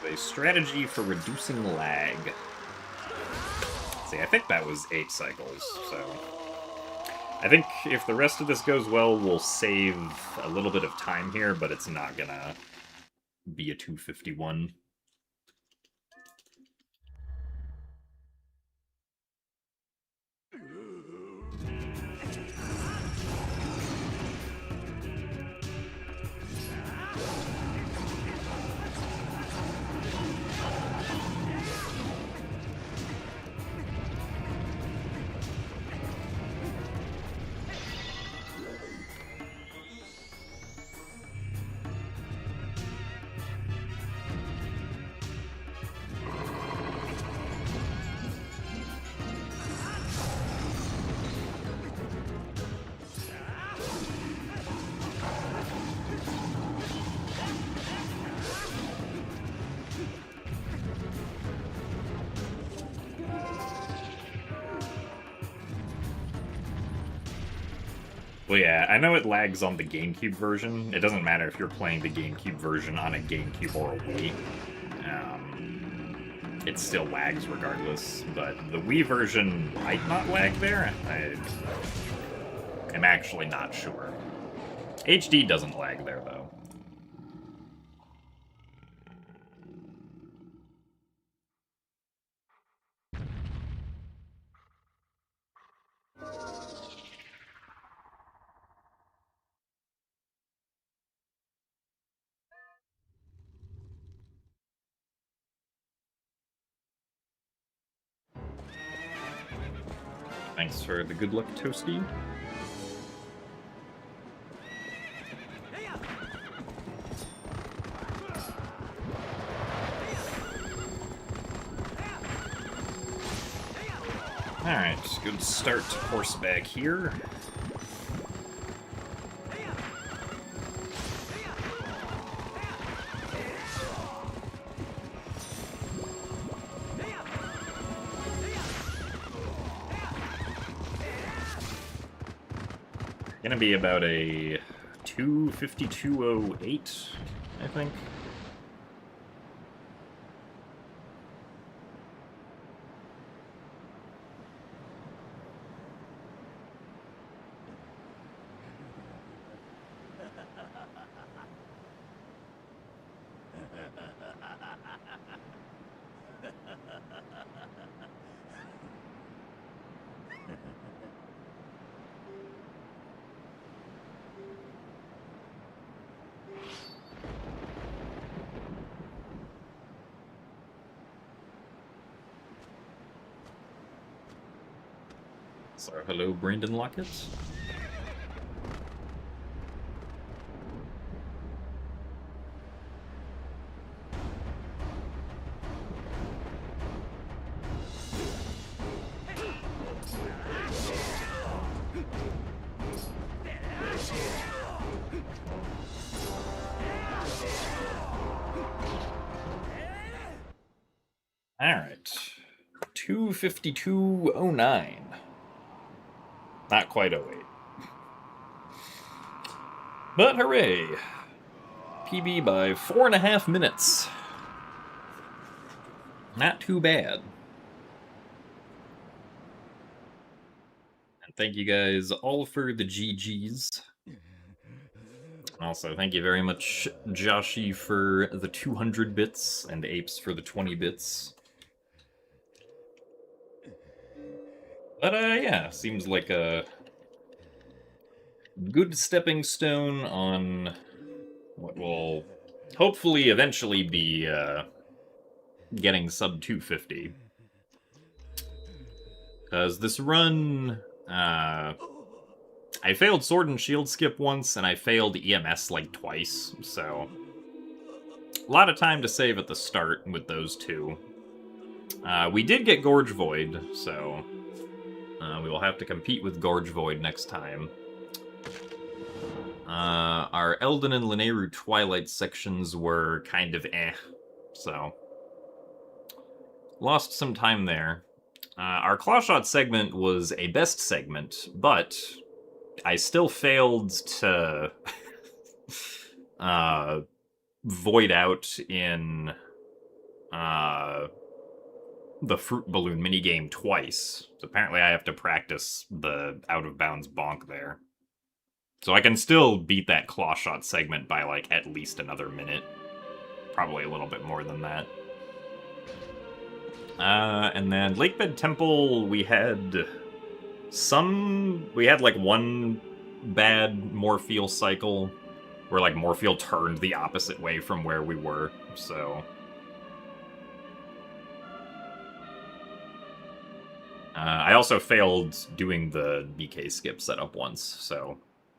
A strategy for reducing lag. See, I think that was 8 cycles, so... I think if the rest of this goes well, we'll save a little bit of time here, but it's not gonna be a 251. Well, yeah, I know it lags on the GameCube version. It doesn't matter if you're playing the GameCube version on a GameCube or a Wii. It still lags regardless, but the Wii version might not lag there. I am actually not sure. HD doesn't lag there, though. Thanks for the good luck, Toasty. Alright, good start to horseback here. Gonna be about a 2:52:08, I think. So, hello, Brandon Lockett. Alright. 2:52:09. Not quite 08. But hooray! PB by 4.5 minutes. Not too bad. And thank you guys all for the GGs. Also, thank you very much, Joshy, for the 200 bits, and Apes for the 20 bits. But, yeah, seems like a good stepping stone on what will hopefully eventually be, getting sub 250. Because this run, I failed Sword and Shield skip once, and I failed EMS like twice, so a lot of time to save at the start with those two. We did get Gorge Void, so we will have to compete with Gorge Void next time. Our Eldon and Lineru Twilight sections were kind of so lost some time there. Our Clawshot segment was a best segment, but I still failed to void out in the Fruit Balloon minigame twice. So apparently I have to practice the out-of-bounds bonk there. So I can still beat that Clawshot segment by, like, at least another minute. Probably a little bit more than that. And then Lakebed Temple, we had like one bad Morpheal cycle where like Morpheal turned the opposite way from where we were, so I also failed doing the BK skip setup once, so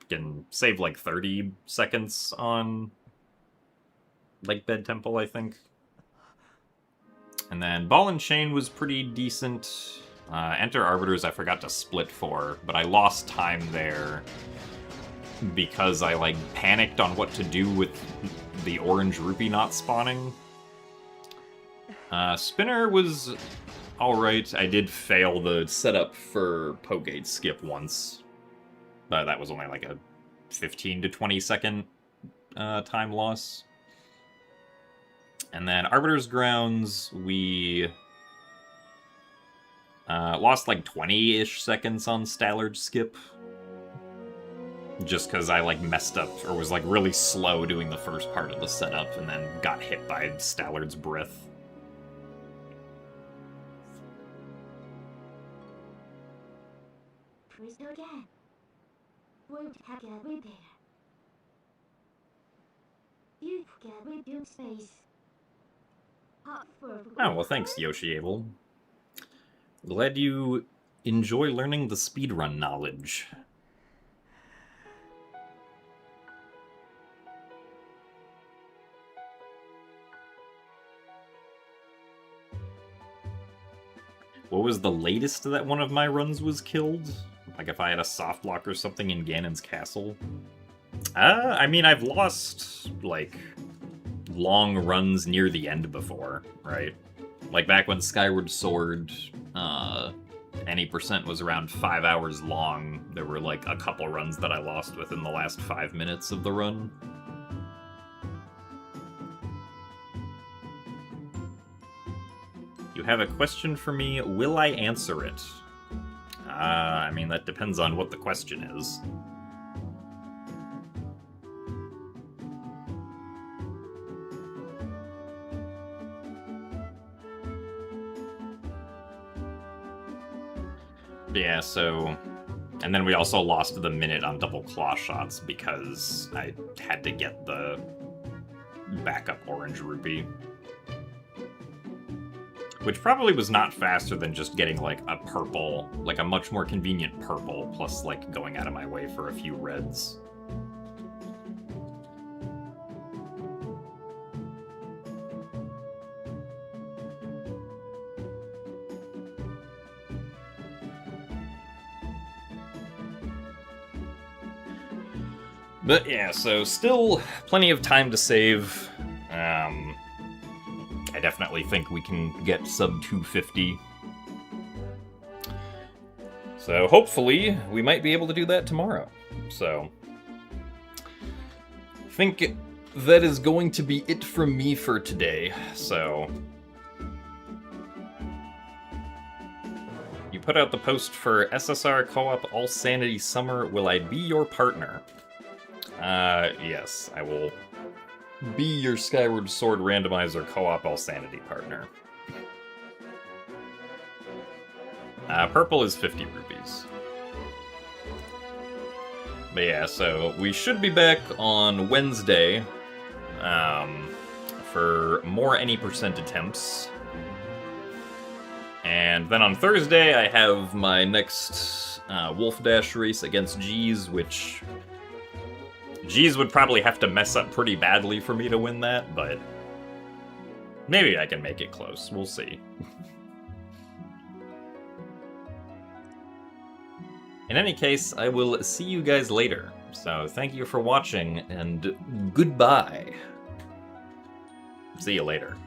can save like 30 seconds on Lakebed Temple, I think. And then Ball and Chain was pretty decent. Enter Arbiters I forgot to split for, but I lost time there because I, like, panicked on what to do with the orange rupee not spawning. Spinner was alright. I did fail the setup for Pogate skip once. But that was only like a 15 to 20 second time loss. And then Arbiter's Grounds, we lost like 20-ish seconds on Stallard's skip. Just because I like messed up, or was like really slow doing the first part of the setup, and then got hit by Stallard's breath. Oh, well thanks, Yoshi Abel. Glad you enjoy learning the speedrun knowledge. What was the latest that one of my runs was killed? Like if I had a soft lock or something in Ganon's castle? I mean, I've lost, like, long runs near the end before, right? Like back when Skyward Sword, any percent was around 5 hours long, there were like a couple runs that I lost within the last 5 minutes of the run. You have a question for me, will I answer it? I mean, that depends on what the question is. Yeah, so... And then we also lost the minute on double claw shots because I had to get the backup orange rupee. Which probably was not faster than just getting, like, a purple, like a much more convenient purple, plus, like, going out of my way for a few reds. But yeah, so still plenty of time to save. I definitely think we can get sub 250. So hopefully we might be able to do that tomorrow. So I think that is going to be it from me for today. So you put out the post for SSR Co-op All Sanity Summer. Will I be your partner? Yes, I will be your Skyward Sword Randomizer Co-op All Sanity partner. Purple is 50 rupees. But yeah, so we should be back on Wednesday for more any percent attempts. And then on Thursday, I have my next Wolfdash race against G's, which... G's would probably have to mess up pretty badly for me to win that, but maybe I can make it close. We'll see. In any case, I will see you guys later. So thank you for watching, and goodbye. See you later.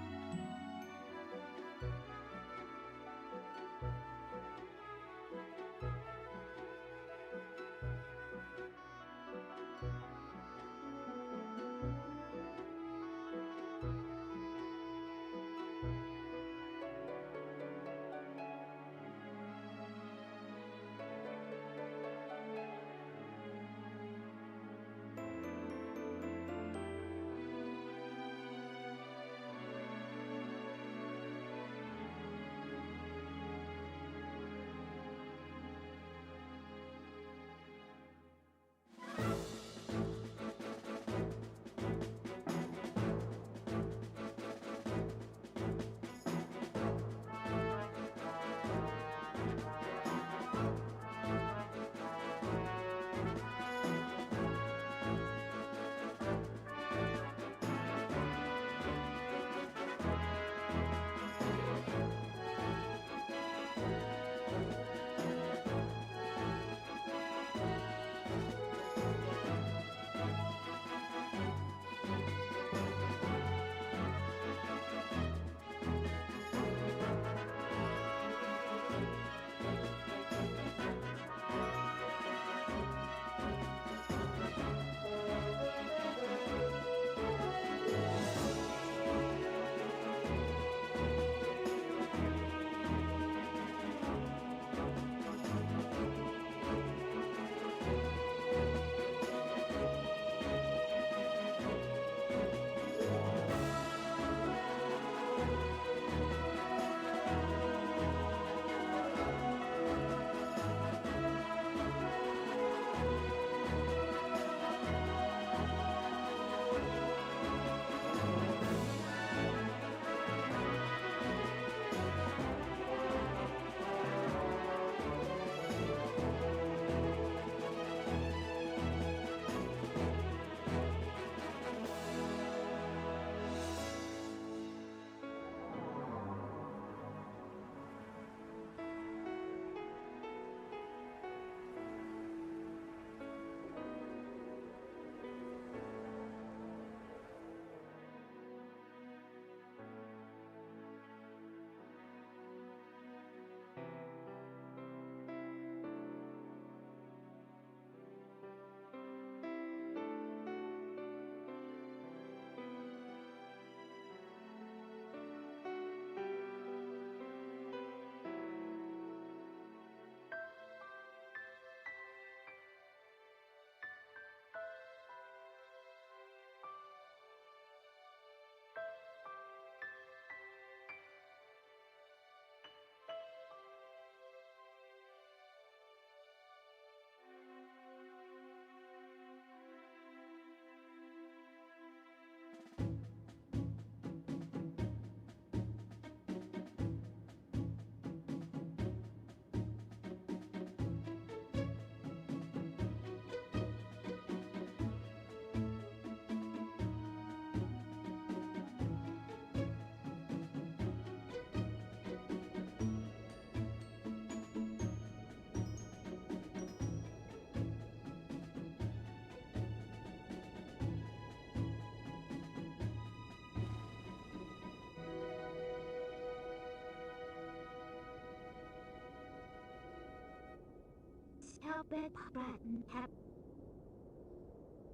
Help it button. Tap